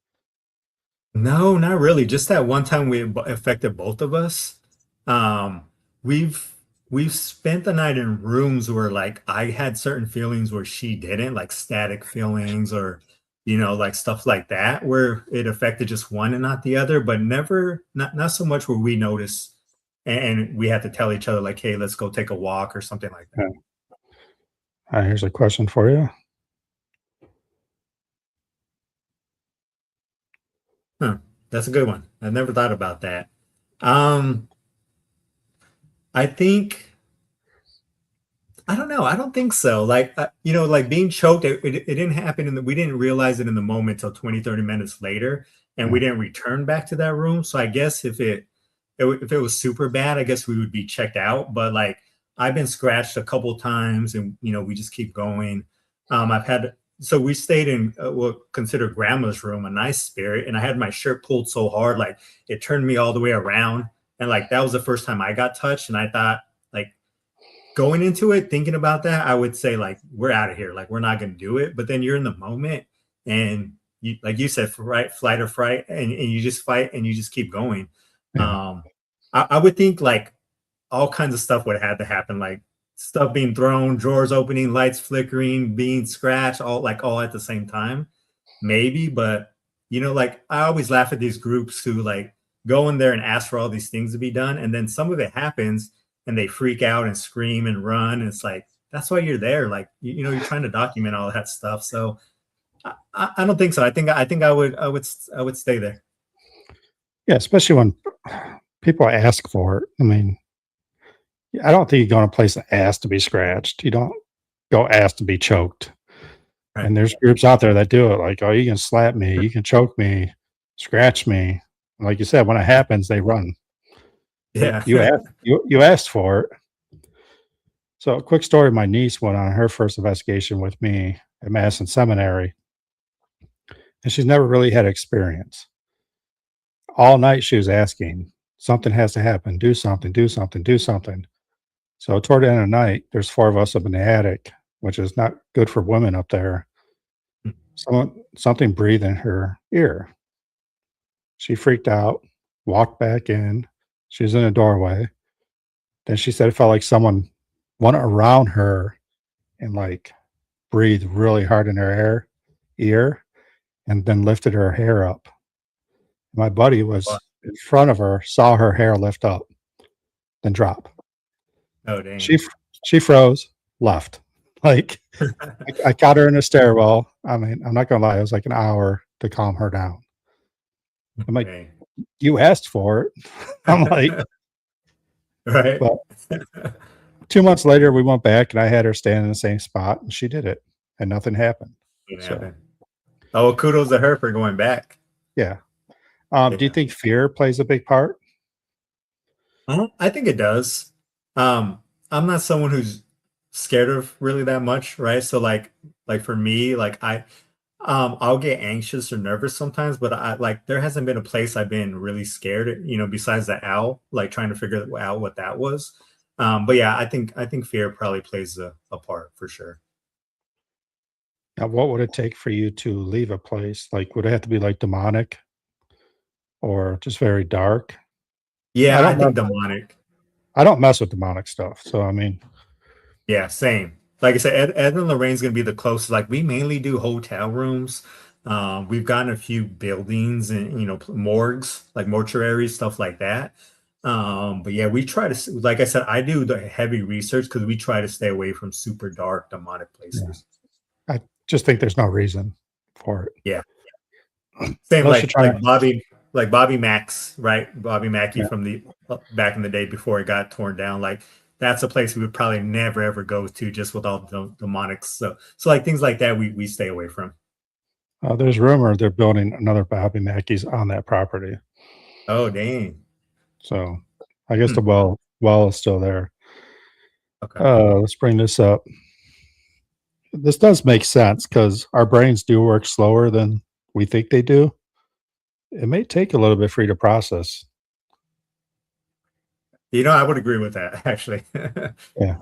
No, not really. Just that one time affected both of us. Um, we've we've spent the night in rooms where like I had certain feelings where she didn't, like static feelings or like stuff like that, where it affected just one and not the other, but never not so much where we notice and we had to tell each other like, hey, let's go take a walk or something like that. Yeah. Here's a question for you. Huh, that's a good one. I never thought about that. Um, I think I don't know. I don't think so. Like, like being choked, it didn't happen we didn't realize it in the moment till 20, 30 minutes later. And we Yeah. didn't return back to that room. So I guess if it was super bad, I guess we would be checked out. But like, I've been scratched a couple times and, we just keep going. So we stayed in what consider grandma's room, a nice spirit. And I had my shirt pulled so hard, like it turned me all the way around. And like, that was the first time I got touched. And I thought, like, going into it, thinking about that, I would say like we're out of here. Like we're not going to do it. But then you're in the moment, and you, like you said, right, flight or fright, and you just fight and you just keep going. Yeah. Um, I would think like all kinds of stuff would have had to happen, like stuff being thrown, drawers opening, lights flickering, being scratched, all at the same time, maybe. But like I always laugh at these groups who like go in there and ask for all these things to be done, and then some of it happens and they freak out and scream and run. And it's like, that's why you're there. Like, you're trying to document all that stuff. So I don't think so. I think I would stay there. Yeah. Especially when people ask for it. I mean, I don't think you go in a place and ask to be scratched. You don't go ask to be choked. Right. And there's groups out there that do it. Like, oh, you can slap me, you can choke me, scratch me. Like you said, when it happens, they run. But Yeah. you asked for it. So, a quick story: my niece went on her first investigation with me at Madison Seminary, and she's never really had experience. All night, she was asking, "Something has to happen. Do something. Do something. Do something." So, toward the end of the night, there's four of us up in the attic, which is not good for women up there. Something breathed in her ear. She freaked out, walked back in. She was in a doorway. Then she said it felt like someone went around her and like breathed really hard in her ear and then lifted her hair up. My buddy was in front of her, saw her hair lift up, then drop. Oh, dang. She she froze, left. Like I caught her in a stairwell. I mean, I'm not gonna lie, it was like an hour to calm her down. I'm like, Dang. you asked for it. I'm like, Right. but 2 months later, we went back and I had her stand in the same spot and she did it and nothing happened. It So, happened. Oh, well, kudos to her for going back. yeah. Do you Yeah. think fear plays a big part? I think it does. I'm not someone who's scared of really that much, right? So like for me, like I'll get anxious or nervous sometimes, but I like there hasn't been a place I've been really scared, besides the owl, like trying to figure out what that was. But yeah, I think fear probably plays a part for sure. Now, what would it take for you to leave a place? Like, would it have to be like demonic or just very dark? I Yeah, I don't mess, think demonic. I don't mess with demonic stuff. So, I mean, Yeah, same. Like I said, Ed and Lorraine's gonna be the closest. Like we mainly do hotel rooms. We've gotten a few buildings and morgues, like mortuaries, stuff like that. But yeah, we try to, like I said, I do the heavy research because we try to stay away from super dark demonic yeah, places. I just think there's no reason for it Yeah, same unless you're like trying to, Bobby Max, right? Bobby Mackey yeah. from the back in the day before it got torn down. Like that's a place we would probably never ever go to just with all the demonics. So like things like that we stay away from. There's rumor they're building another Bobby Mackey's on that property. Oh dang. So, I guess the Hmm. well is still there. Okay. Let's bring this up. This does make sense because our brains do work slower than we think they do. it may take a little bit for you to process. I would agree with that actually. Yeah.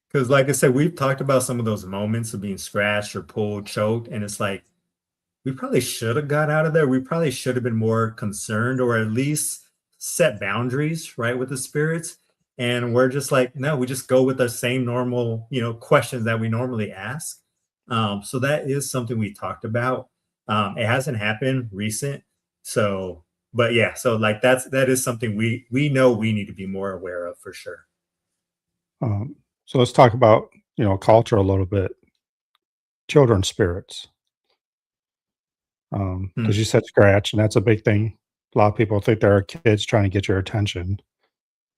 Because, like I said, we've talked about some of those moments of being scratched or pulled, choked, and it's like we probably should have got out of there. We probably should have been more concerned or at least set boundaries, right, with the spirits. And we're just like, no, we just go with the same normal, questions that we normally ask. So that is something we talked about. It hasn't happened recent. So, but yeah, so like that is something we know we need to be more aware of for sure. So let's talk about, culture a little bit. Children's spirits. Hmm. Because you said scratch, and that's a big thing. A lot of people think there are kids trying to get your attention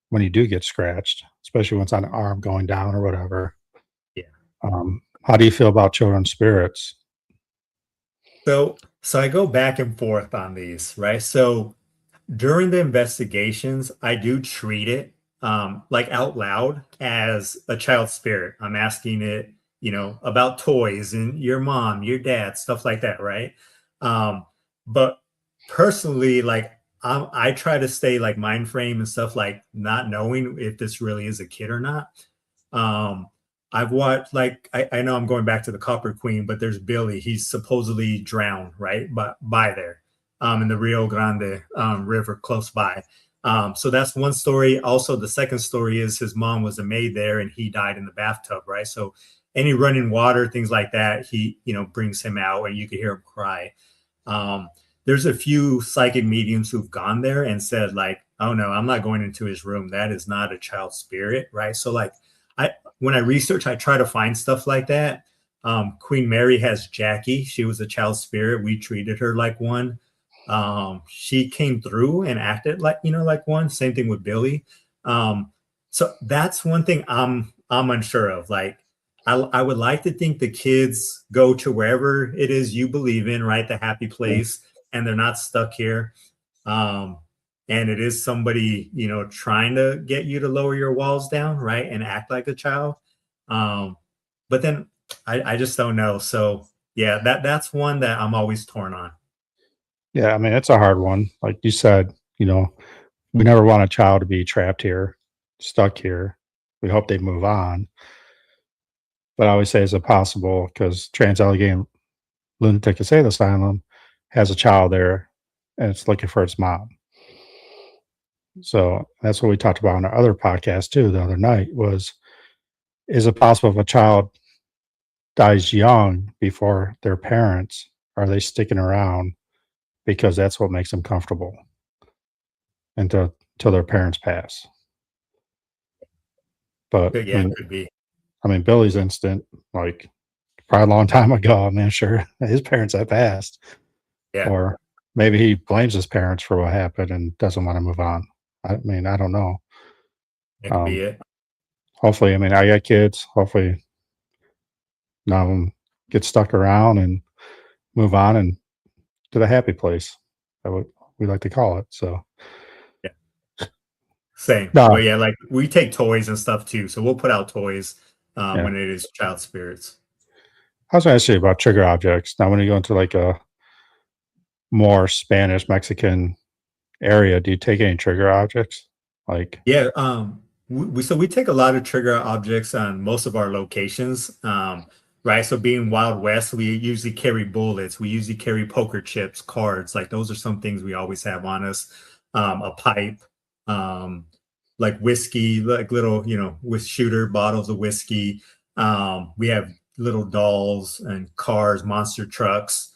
when you do get scratched, especially when it's on the arm going down or whatever. Yeah. How do you feel about children's spirits? So I go back and forth on these, right? So during the investigations, I do treat it like out loud as a child spirit. I'm asking it, about toys and your mom, your dad, stuff like that, right? But personally, like I try to stay like mind frame and stuff, like not knowing if this really is a kid or not. Um, I've watched like I know I'm going back to the Copper Queen, but there's Billy. He's supposedly drowned, right? But by there, in the Rio Grande River close by. So that's one story. Also, the second story is his mom was a maid there and he died in the bathtub, right? So any running water, things like that, he, brings him out and you can hear him cry. Um, there's a few psychic mediums who've gone there and said, like, oh no, I'm not going into his room. That is not a child spirit, right? So like I when I research, I try to find stuff like that. Queen Mary has Jackie. She was a child spirit. We treated her like one. She came through and acted like, like one. Same thing with Billy. So that's one thing I'm unsure of. Like I would like to think the kids go to wherever it is you believe in, right? The happy Yeah. place, and they're not stuck here. Um, and it is somebody, trying to get you to lower your walls down, right? And act like a child. Um, but then I just don't know. So yeah, that's one that I'm always torn on. Yeah, I mean, it's a hard one. Like you said, we never want a child to be trapped here, stuck here. We hope they move on. But I always say, is it possible? Because Trans Allegheny Lunatic Asylum has a child there and it's looking for its mom. So that's what we talked about on our other podcast too the other night was, is it possible if a child dies young before their parents, are they sticking around because that's what makes them comfortable until their parents pass? But But yeah, it could be. I mean, Billy's instant, like probably a long time ago. I mean, sure, his parents had passed, Yeah, or maybe he blames his parents for what happened and doesn't want to move on. I mean, I don't know. it could be Um, it. Hopefully, I mean, I got kids. Hopefully, none of them get stuck around and move on and to the happy place. That what we like to call it. So, Yeah, same. no, But yeah, like we take toys and stuff too. So we'll put out toys yeah. when it is child spirits. I was going to ask you about trigger objects. Now, when you go into like a more Spanish Mexican area, do you take any trigger objects? Like, Yeah, we take a lot of trigger objects on most of our locations, right? So being Wild West, we usually carry bullets, we usually carry poker chips, cards, like those are some things we always have on us. A pipe, um, like whiskey, like little, with shooter bottles of whiskey. We have little dolls and cars, monster trucks,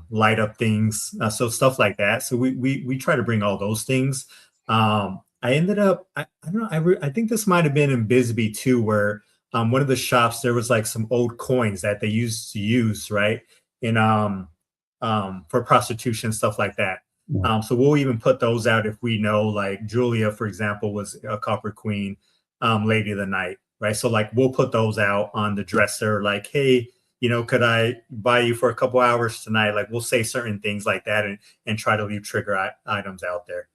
light up things, so stuff like that. So we try to bring all those things. I ended up, I don't know, I think this might have been in Bisbee too, where one of the shops there was like some old coins that they used to use, right? In for prostitution, stuff like that. yeah, So we'll even put those out if we know, like Julia, for example, was a copper queen, lady of the night, right? So like we'll put those out on the dresser, like, hey, could I buy you for a couple hours tonight? Like we'll say certain things like that and try to leave trigger items out there.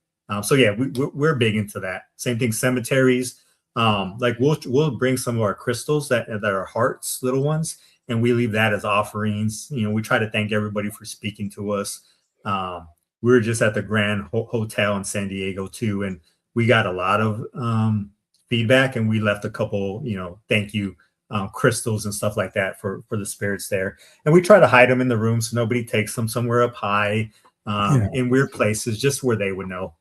So yeah, we're big into that. Same thing, cemeteries. Like we'll bring some of our crystals that are hearts, little ones, and we leave that as offerings. We try to thank everybody for speaking to us. Um, we were just at the Grand Hotel in San Diego too, and we got a lot of feedback, and we left a couple, thank you crystals and stuff like that for the spirits there. And we try to hide them in the room so nobody takes them somewhere up high, Yeah. in weird places, just where they would know.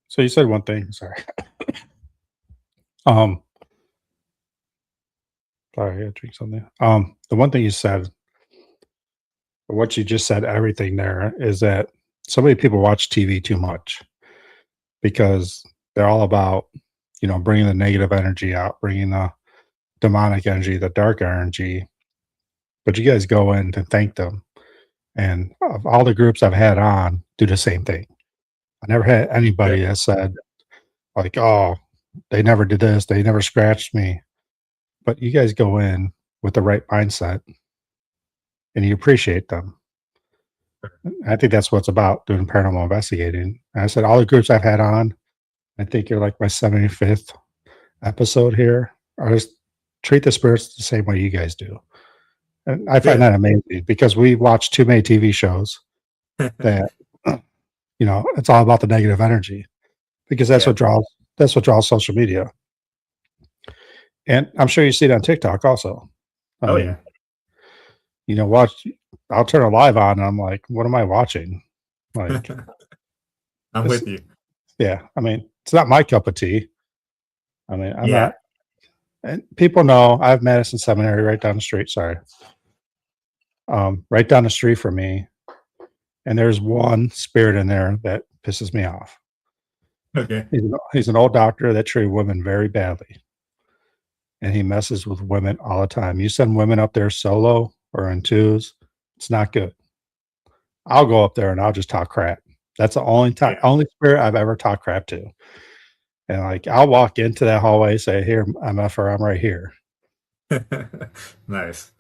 So you said one thing. Sorry. Um. Sorry, I gotta drink something. The one thing you said, what you just said, everything there is that so many people watch TV too much because they're all about, bringing the negative energy out, bringing the demonic energy, the dark energy. But you guys go in to thank them, and of all the groups I've had on, do the same thing. I never had Yeah, anybody that said like, "Oh, they never did this, they never scratched me." But you guys go in with the right mindset and you appreciate them. I think that's what it's about doing paranormal investigating. And I said all the groups I've had on, I think you're like my 75th episode here. I just treat the spirits the same way you guys do. And I find yeah. that amazing because we watch too many TV shows that it's all about the negative energy because Yeah. that's what draws social media. And I'm sure you see it on TikTok also. I Oh yeah. mean, watch I'll turn a live on and I'm like, what am I watching? Like I'm this with you. yeah, I mean, it's not my cup of tea. I mean, I'm Yeah. not and people know I have Madison Seminary right down the street, sorry. Right down the street from me, and there's one spirit in there that pisses me off. Okay. He's an old doctor that treated women very badly, and he messes with women all the time. You send women up there solo or in twos, it's not good. I'll go up there and I'll just talk crap. That's the only spirit I've ever talked crap to. And like I'll walk into that hallway, say, "Here, MFR, I'm right here." Yeah. Nice.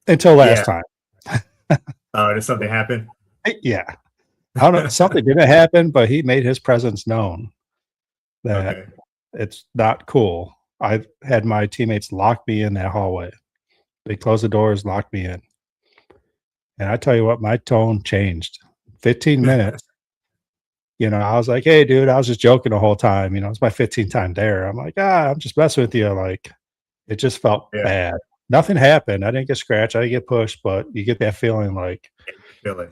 Until last Yeah. time. Oh, did something happen? Yeah. I don't know. Something didn't happen, but he made his presence known that Okay. it's not cool. I've had my teammates lock me in that hallway. They closed the doors, locked me in. And I tell you what, my tone changed. 15 minutes, I was like, "Hey, dude, I was just joking the whole time." It's my 15th time there. I'm like, I'm just messing with you. Like, it just felt Yeah. bad. Nothing happened. I didn't get scratched. I didn't get pushed, but you get that feeling like, Feel it.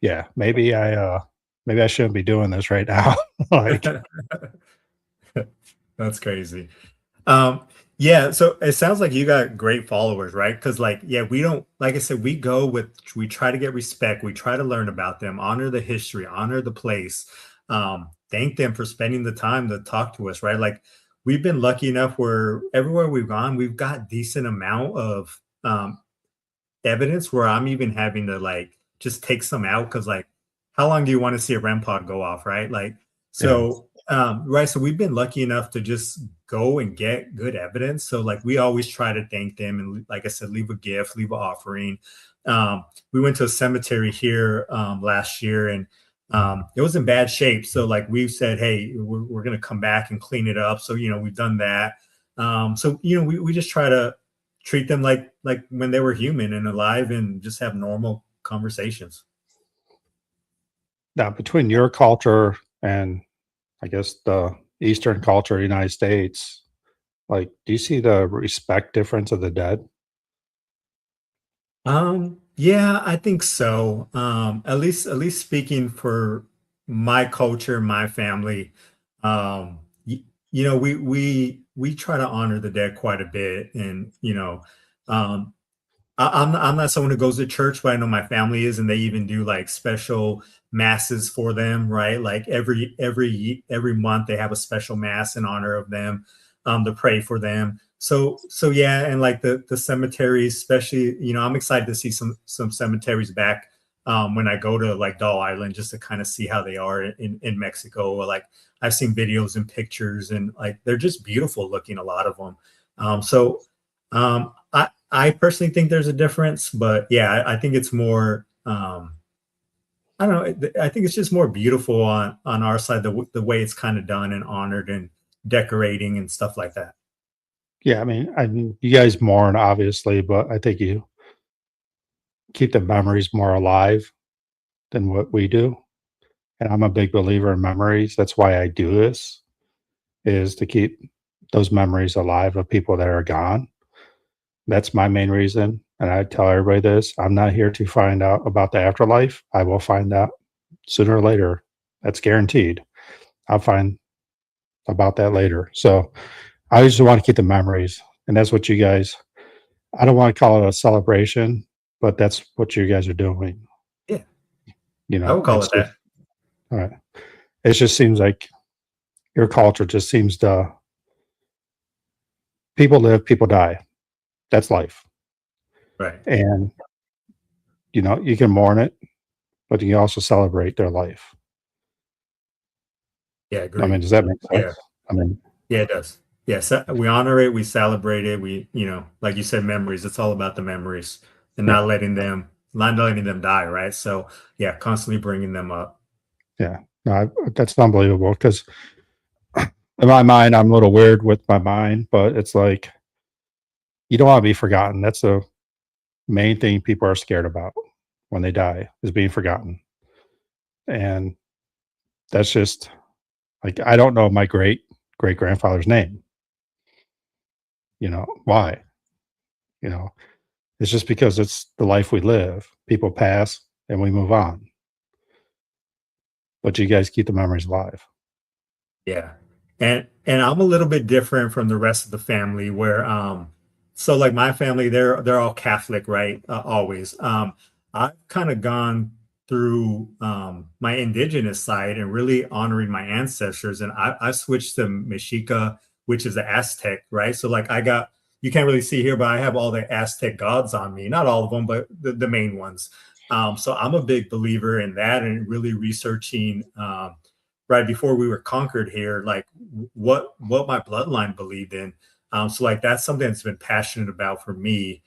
yeah, maybe I shouldn't be doing this right now. Like, That's crazy. Um, yeah, so it sounds like you got great followers, right? Because like, yeah, we don't, like I said, we try to get respect, we try to learn about them, honor the history, honor the place, thank them for spending the time to talk to us, right? Like we've been lucky enough where everywhere we've gone, we've got decent amount of evidence where I'm even having to like just take some out because like how long do you want to see a REM pod go off, right? Like yeah. so right. So we've been lucky enough to just go and get good evidence. So like we always try to thank them and like I said, leave a gift, leave an offering. We went to a cemetery here last year and it was in bad shape. So like we said, hey, we're gonna come back and clean it up. So we've done that. So we just try to treat them like when they were human and alive and just have normal conversations. Now, between your culture and I guess the Eastern culture of the United States, like, do you see the respect difference of the dead? Yeah, I think so. At least speaking for my culture, my family, we try to honor the dead quite a bit, and um, I'm not someone who goes to church, but I know my family is, and they even do like special masses for them, right? Like every month they have a special mass in honor of them, to pray for them. So yeah, and like the cemeteries, especially, I'm excited to see some cemeteries back when I go to like Doll Island just to kind of see how they are in Mexico. Like I've seen videos and pictures, and like they're just beautiful looking, a lot of them. So I personally think there's a difference, but yeah, I think it's more. I don't know. I think it's just more beautiful on our side, the way it's kind of done and honored and decorating and stuff like that. Yeah, I mean, you guys mourn obviously, but I think you keep the memories more alive. than what we do. And I'm a big believer in memories. That's why I do this, is to keep those memories alive of people that are gone. That's my main reason. And I tell everybody this, I'm not here to find out about the afterlife. I will find out sooner or later. That's guaranteed. I'll find about that later. So I just want to keep the memories. And that's what you guys, I don't want to call it a celebration, but that's what you guys are doing. Yeah, You I know, would call it that. all right. It just seems like your culture just seems to, people live, people die. That's life. Right. And, you can mourn it, but you can also celebrate their life. Yeah, I mean, agreed. does that make Yeah. sense? I mean, Yeah, it does. Yeah, so we honor it, we celebrate it, like you said, memories. It's all about the memories and yeah, not letting them die, right? So, yeah, constantly bringing them up. yeah. No, that's unbelievable because in my mind, I'm a little weird with my mind, but it's like you don't want to be forgotten. That's the main thing people are scared about when they die is being forgotten. And that's just like I don't know my great grandfather's name. Why? You know, it's just because it's the life we live. People pass and we move on. But you guys keep the memories alive. Yeah. And I'm a little bit different from the rest of the family where so like my family they're all Catholic, right? Always. I've kind of gone through my indigenous side and really honoring my ancestors, and I switched to Mexica, which is the Aztec, right? So like I got, you can't really see here, but I have all the Aztec gods on me. Not all of them, but the main ones. So I'm a big believer in that and really researching right before we were conquered here, like what my bloodline believed in. So like that's something that's been passionate about for me.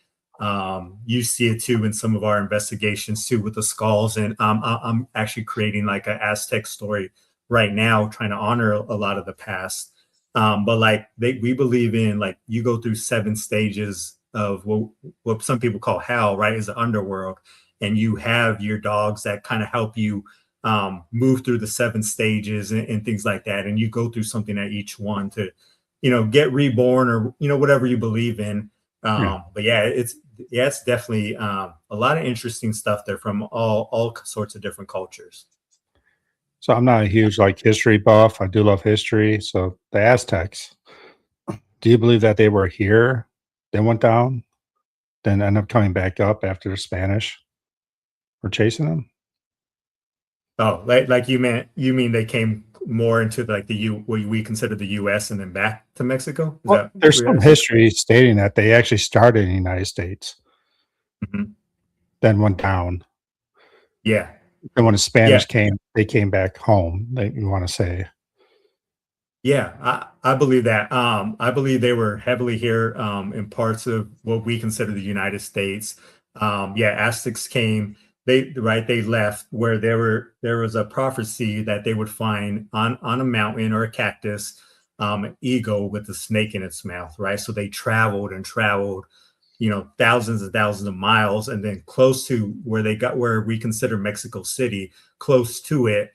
You see it too in some of our investigations too with the skulls, and I'm actually creating like an Aztec story right now, trying to honor a lot of the past. But like we believe in, like, you go through 7 stages of what some people call hell, right? Is the underworld, and you have your dogs that kind of help you move through the 7 stages and things like that. And you go through something at each one to, get reborn or, whatever you believe in. Yeah. But it's definitely a lot of interesting stuff there from all sorts of different cultures. So I'm not a huge like history buff. I do love history. So the Aztecs, do you believe that they were here, then went down, then end up coming back up after the Spanish were chasing them? Oh, like you mean they came more into like what we consider the U.S. and then back to Mexico? Is Well, that what there's you're some asking? history stating that they actually started in the United States, Mhm. then went down. Yeah, And when the yeah. Spanish came, they came back home. You want to say, Yeah, I believe that. I believe they were heavily here in parts of what we consider the United States. Yeah, Aztecs came. They left where there was a prophecy that they would find on a mountain or a cactus, an eagle with a snake in its mouth. Right, so they traveled and traveled, thousands and thousands of miles, and then close to where we consider Mexico City, close to it,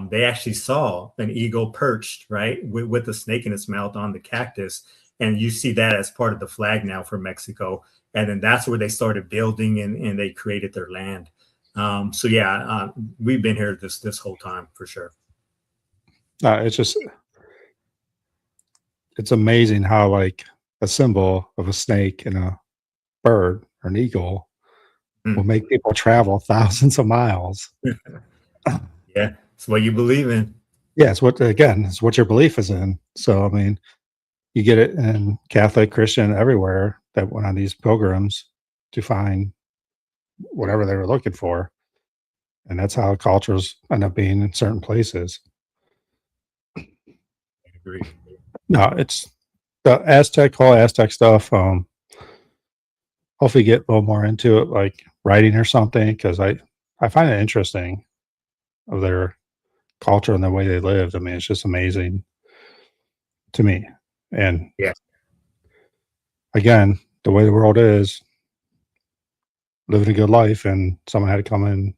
they actually saw an eagle perched right with a snake in its mouth on the cactus, and you see that as part of the flag now for Mexico. And then that's where they started building and they created their land. So yeah, we've been here this whole time for sure. it's amazing how like a symbol of a snake and a bird or an eagle will Mm. make people travel thousands of miles. Yeah, it's what you believe in. Yeah, it's what your belief is in. So I mean, you get it in Catholic, Christian, everywhere that went on these pilgrims to find whatever they were looking for. And that's how cultures end up being in certain places. I agree. No, it's the whole Aztec stuff. Hopefully get a little more into it, like writing or something, because I find it interesting of their culture and the way they lived. I mean, it's just amazing to me. And Yeah. again, the way the world is, living a good life, and someone had to come in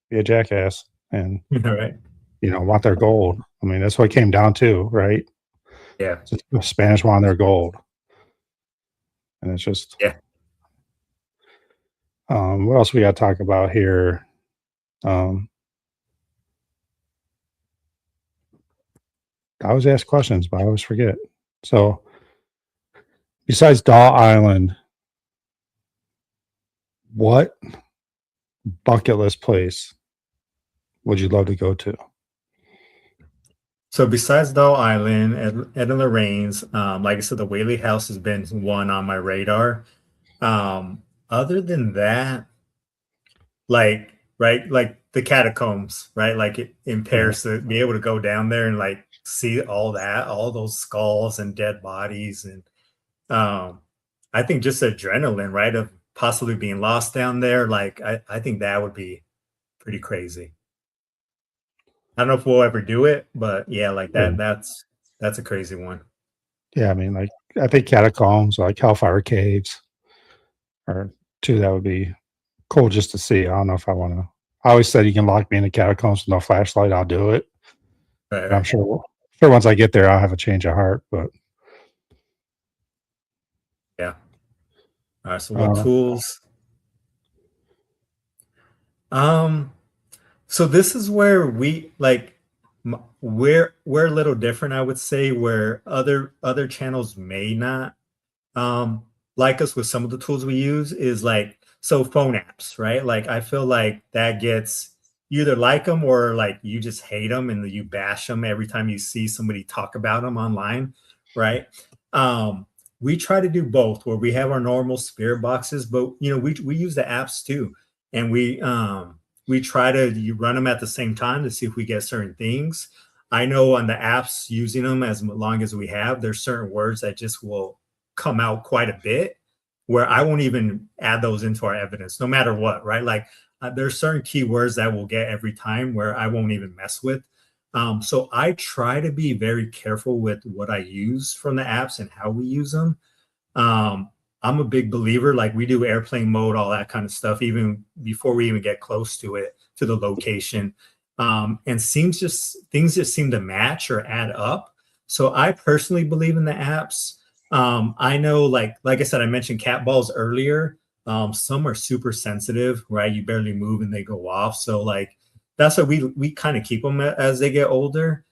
be a jackass and, All right. want their gold. I mean, that's what it came down to, right? Yeah. The Spanish wanted their gold, and it's just Yeah. what else we got to talk about here? Um, I always ask questions, but I always forget. So, besides Doll Island, what bucket list place would you love to go to? So besides Doll Island, Ed and Lorraine's, like I said, the Whaley House has been one on my radar. Other than that, like right, like the catacombs, right? Like in Yeah, Paris, to be able to go down there and like see all that, all those skulls and dead bodies, and um, I think just adrenaline, right, of possibly being lost down there. Like I think that would be pretty crazy. I don't know if we'll ever do it, but yeah, like yeah, that. That's a crazy one. yeah. I mean, like I think catacombs, like Hellfire Caves, are two that would be cool just to see. I don't know if I want to. I always said you can lock me in the catacombs with no flashlight. I'll do it, Right, but I'm right. sure once I get there, I'll have a change of heart. But Yeah. All right. So what uh, tools? Um, so this is where we like we're a little different, I would say, where other channels may not like us with some of the tools we use is like so phone apps, right? Like I feel like that gets you either like them or like you just hate them and you bash them every time you see somebody talk about them online, right? Um, we try to do both where we have our normal spirit boxes, but we use the apps too, and we try to you run them at the same time to see if we get certain things. I know on the apps using them as long as we have, there's certain words that just will come out quite a bit where I won't even add those into our evidence, no matter what, right? Like there's certain keywords that we'll get every time where I won't even mess with. So I try to be very careful with what I use from the apps and how we use them. Um, I'm a big believer, like we do airplane mode, all that kind of stuff, even before we even get close to it, to the location. And things just seem to match or add up. So I personally believe in the apps. I know, like I said, I mentioned cat balls earlier. Some are super sensitive, right? You barely move and they go off. So like that's why we kind of keep them as they get older.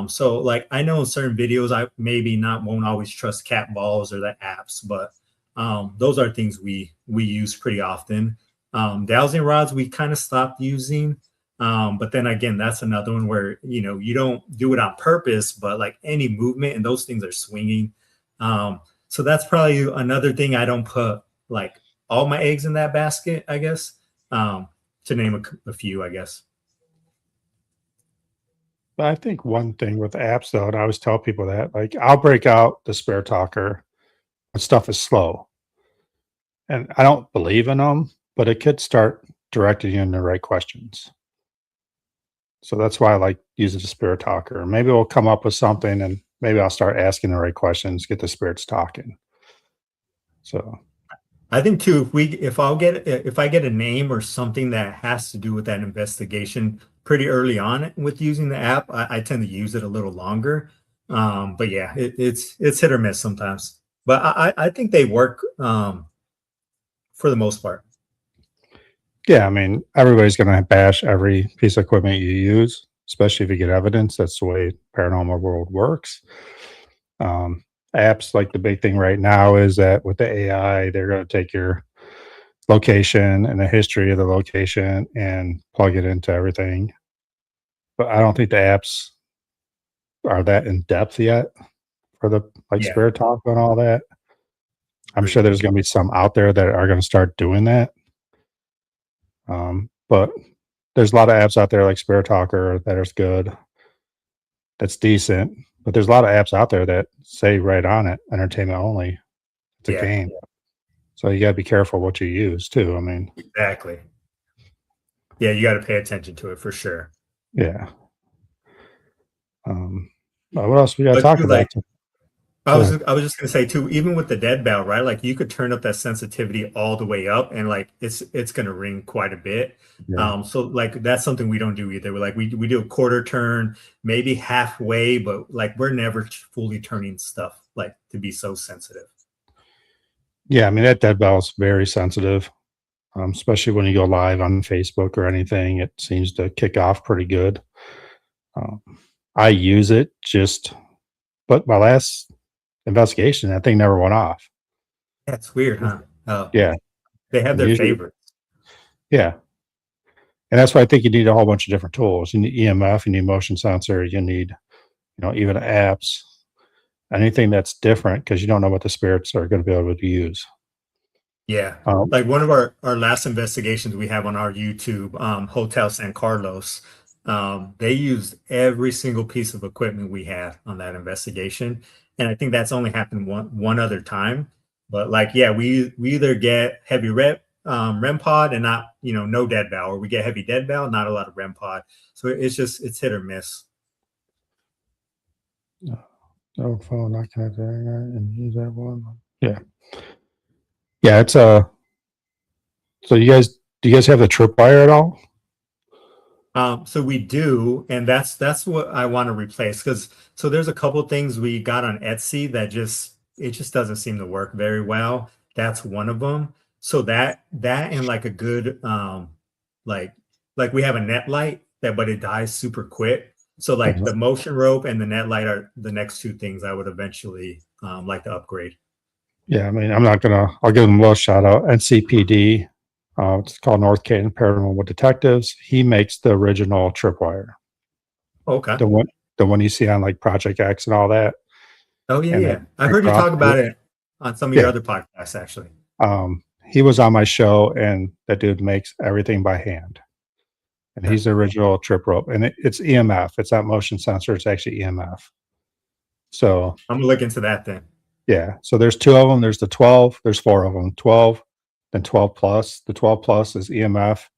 So like I know in certain videos I maybe not won't always trust cat balls or the apps, but those are things we use pretty often. Dowsing rods we kind of stopped using. But then again, that's another one where you don't do it on purpose, but like any movement and those things are swinging. So that's probably another thing I don't put like all my eggs in that basket, I guess. To name a few, I guess. but I think one thing with apps, though, and I always tell people that, like, I'll break out the spare talker when stuff is slow, and I don't believe in them, but it could start directing you in the right questions. So that's why I like using the spirit talker. Maybe we'll come up with something, and maybe I'll start asking the right questions, get the spirits talking. So I think too, if I get a name or something that has to do with that investigation pretty early on with using the app, I tend to use it a little longer. But yeah, it's hit or miss sometimes. But I think they work for the most part. yeah, I mean, everybody's going to bash every piece of equipment you use, especially if you get evidence. That's the way paranormal world works. Um, Apps, like the big thing right now is that with the AI, they're going to take your location and the history of the location and plug it into everything. But I don't think the apps are that in depth yet for the like Yeah, Spirit Talk and all that. I'm sure agreed. there's going to be some out there that are going to start doing that. But there's a lot of apps out there like Spirit Talker that is good, that's decent. But there's a lot of apps out there that say right on it, entertainment only. It's a Yeah, game. So you got to be careful what you use too. I mean, exactly. Yeah, you got to pay attention to it for sure. yeah. Um, what else we got to But talk too, like about? So I was just gonna say too, even with the dead bell, right? Like you could turn up that sensitivity all the way up, and like it's gonna ring quite a bit. yeah, So like that's something we don't do either. We do a quarter turn, maybe halfway, but like we're never fully turning stuff like to be so sensitive. yeah. I mean that dead bell is very sensitive, especially when you go live on Facebook or anything. It seems to kick off pretty good. Um, I use it just, but my last investigation, that thing never went off. That's weird, huh? Oh, Yeah, they have and their usually, favorites. yeah, and that's why I think you need a whole bunch of different tools. You need EMF, you need motion sensor, you need, even apps, anything that's different because you don't know what the spirits are going to be able to use. Yeah. Um, Like one of our last investigations we have on our YouTube, Hotel San Carlos, they used every single piece of equipment we had on that investigation. And I think that's only happened one other time. But like, yeah, we either get heavy REM pod and not, no dead bow, or we get heavy dead bow, not a lot of REM pod. So it's hit or miss. no phone, not connected, and use that one. Yeah, yeah. It's a. So do you guys have the tripwire at all? So we do, and that's what I want to replace because so there's a couple things we got on Etsy that just doesn't seem to work very well. That's one of them. So that and like a good like like we have a net light that but it dies super quick. So like the Mhm. motion rope and the net light are the next two things I would eventually like to upgrade. Yeah, I mean, I'm not gonna. I'll give them a little shout out. NCPD. It's called North Canton Paranormal Detectives. He makes the original tripwire, Okay. the one, the one you see on like Project X and all that, Oh yeah, and yeah. I've it heard you crossed talk through. about it on some of your Yeah, other podcasts actually. he was on my show, and that dude makes everything by hand, and Okay. he's the original trip rope, and it's EMF. It's not motion sensor. It's actually EMF. So I'm gonna look into that then. yeah, so there's two of them. There's the 12. There's four of them. 12, then 12 plus. The 12 plus is EMF,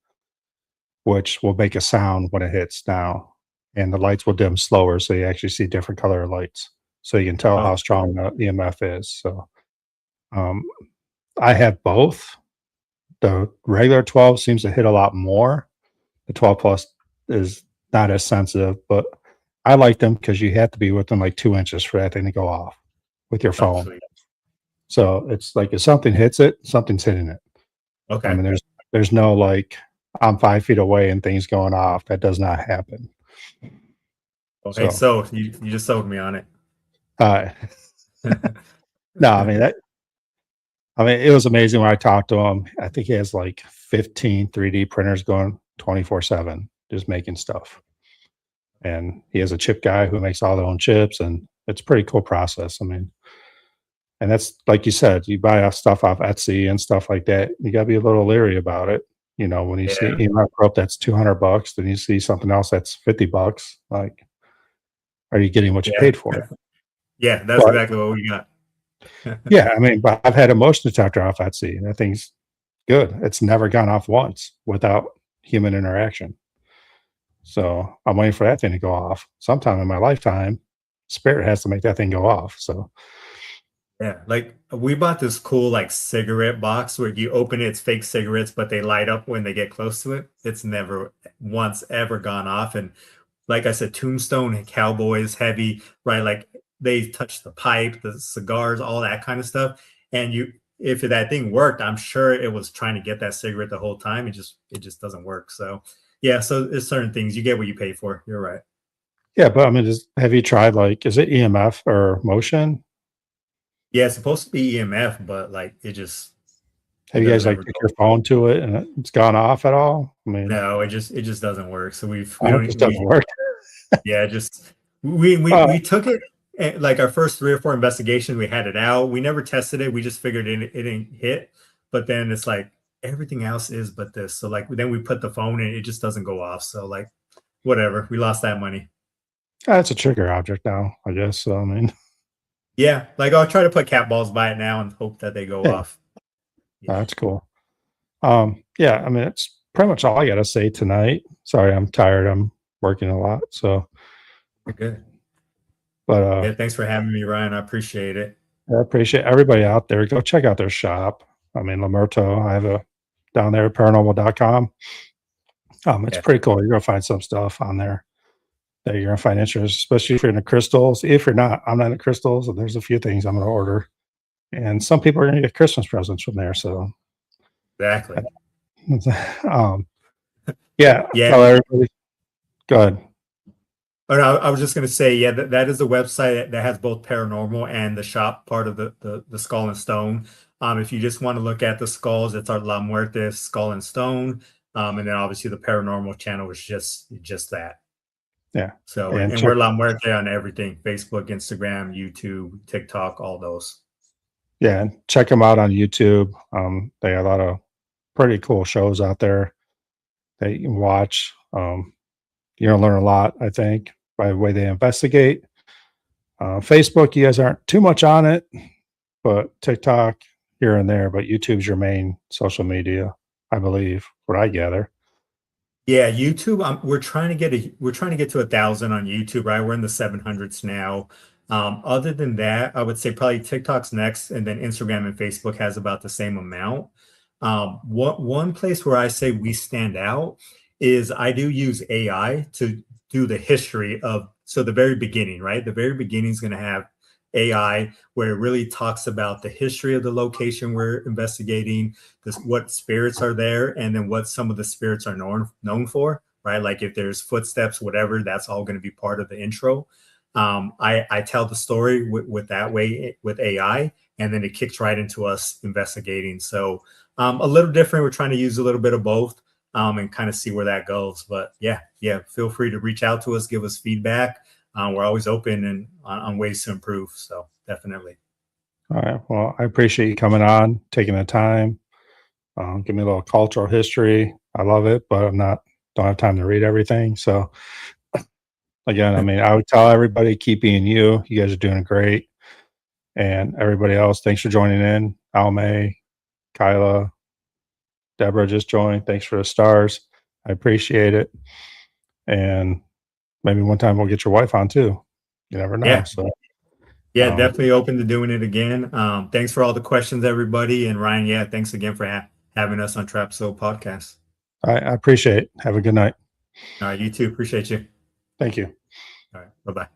which will make a sound when it hits now, and the lights will dim slower, so you actually see different color lights, so you can tell how Oh, strong the EMF is. So um, I have both. The regular 12 seems to hit a lot more. The 12 plus is not as sensitive, but I like them because you have to be within like 2 inches for that thing to go off with your oh, phone. sweet. So it's like if something hits it, something's hitting it. I Okay. mean, there's no like I'm 5 feet away and things going off. That does not happen. Okay. So So you just sold me on it. uh, no, I mean that. I mean, it was amazing when I talked to him. I think he has like 15 3D printers going 24/7, just making stuff. And he has a chip guy who makes all their own chips, and it's a pretty cool process. I mean, and that's like you said, you buy stuff off Etsy and stuff like that. You got to be a little leery about it. When you see Yeah. email rope that's $200, then you see something else that's $50. Like, are you getting what you Yeah. paid for? Yeah. That's But exactly what we got. yeah, I mean, but I've had a motion detector off Etsy, and that thing's good. It's never gone off once without human interaction. So I'm waiting for that thing to go off. Sometime in my lifetime, spirit has to make that thing go off. So Yeah. Like we bought this cool like cigarette box where you open it, it's fake cigarettes, but they light up when they get close to it. It's never once ever gone off. And like I said, Tombstone Cowboys heavy, right? Like they touch the pipe, the cigars, all that kind of stuff. And if that thing worked, I'm sure it was trying to get that cigarette the whole time. It just doesn't work. So yeah, so there's certain things you get what you pay for. You're right. yeah, but I mean, have you tried like, is it EMF or motion? Yeah, it's supposed to be EMF, but like it Have you guys doesn't like ever took go. your phone to it and it's gone off at all? I mean, No, it just doesn't work. So we it just don't doesn't we work. yeah, just we Uh, took it like our first 3 or 4 investigations, we had it out. We never tested it. We just figured it didn't hit. But then it's like everything else is but this. So like then we put the phone in, it just doesn't go off. So like whatever, we lost that money. it's a trigger object now, I guess. So, I mean, Yeah, like I'll try to put cat balls by it now and hope that they go yeah, off. Yeah, that's cool. Yeah, I mean, it's pretty much all I got to say tonight. Sorry, I'm tired. I'm working a lot. So, we're good. But Yeah, thanks for having me, Ryan. I appreciate it. I appreciate everybody out there. Go check out their shop. I mean, Lamerto, I have a down there, paranormal.com. It's Yeah, pretty cool. You're gonna find some stuff on there that you're gonna find interest, especially if you're into crystals. If you're not, I'm not into crystals, and there's a few things I'm gonna order. And some people are gonna get Christmas presents from there. So exactly. um, yeah, Yeah. tell everybody. Go ahead. Oh, no, I was just going to say, yeah, that is the website that has both paranormal and the shop part of the Skull and Stone. If you just want to look at the skulls, it's our La Muerte Skull and Stone. And then obviously the paranormal channel is just that. Yeah. So, And and check we're La Muerte on everything: Facebook, Instagram, YouTube, TikTok, all those. Yeah, and check them out on YouTube. They got a lot of pretty cool shows out there that you can watch. You're gonna learn a lot, I think, by the way they investigate. Facebook, you guys aren't too much on it, but TikTok here and there. But YouTube's your main social media, I believe, what I gather. Yeah, YouTube. We're trying to get to 1,000 on YouTube, right? We're in the 700s now. Other than that, I would say probably TikTok's next, and then Instagram and Facebook has about the same amount. One place where I say we stand out is I do use AI to do the history of, so the very beginning, right? The very beginning is going to have AI where it really talks about the history of the location we're investigating, this, what spirits are there, and then what some of the spirits are known for, right? Like if there's footsteps, whatever, that's all going to be part of the intro. I tell the story with that way with AI, and then it kicks right into us investigating. So a little different. We're trying to use a little bit of both and kind of see where that goes. But yeah, feel free to reach out to us, give us feedback. We're always open and on ways to improve. So definitely. All right. Well, I appreciate you coming on, taking the time. Give me a little cultural history. I love it, but don't have time to read everything. So again, I mean, I would tell everybody keep being you. You guys are doing great. And everybody else, thanks for joining in. Alme, Kyla, Deborah just joined. Thanks for the stars. I appreciate it. And maybe one time we'll get your wife on too. You never know. Yeah. So Yeah, definitely open to doing it again. Thanks for all the questions, everybody. And Ryan, yeah, thanks again for having us on Trap Soul Podcast. I appreciate it. Have a good night. All right, you too. Appreciate you. Thank you. All right, bye-bye.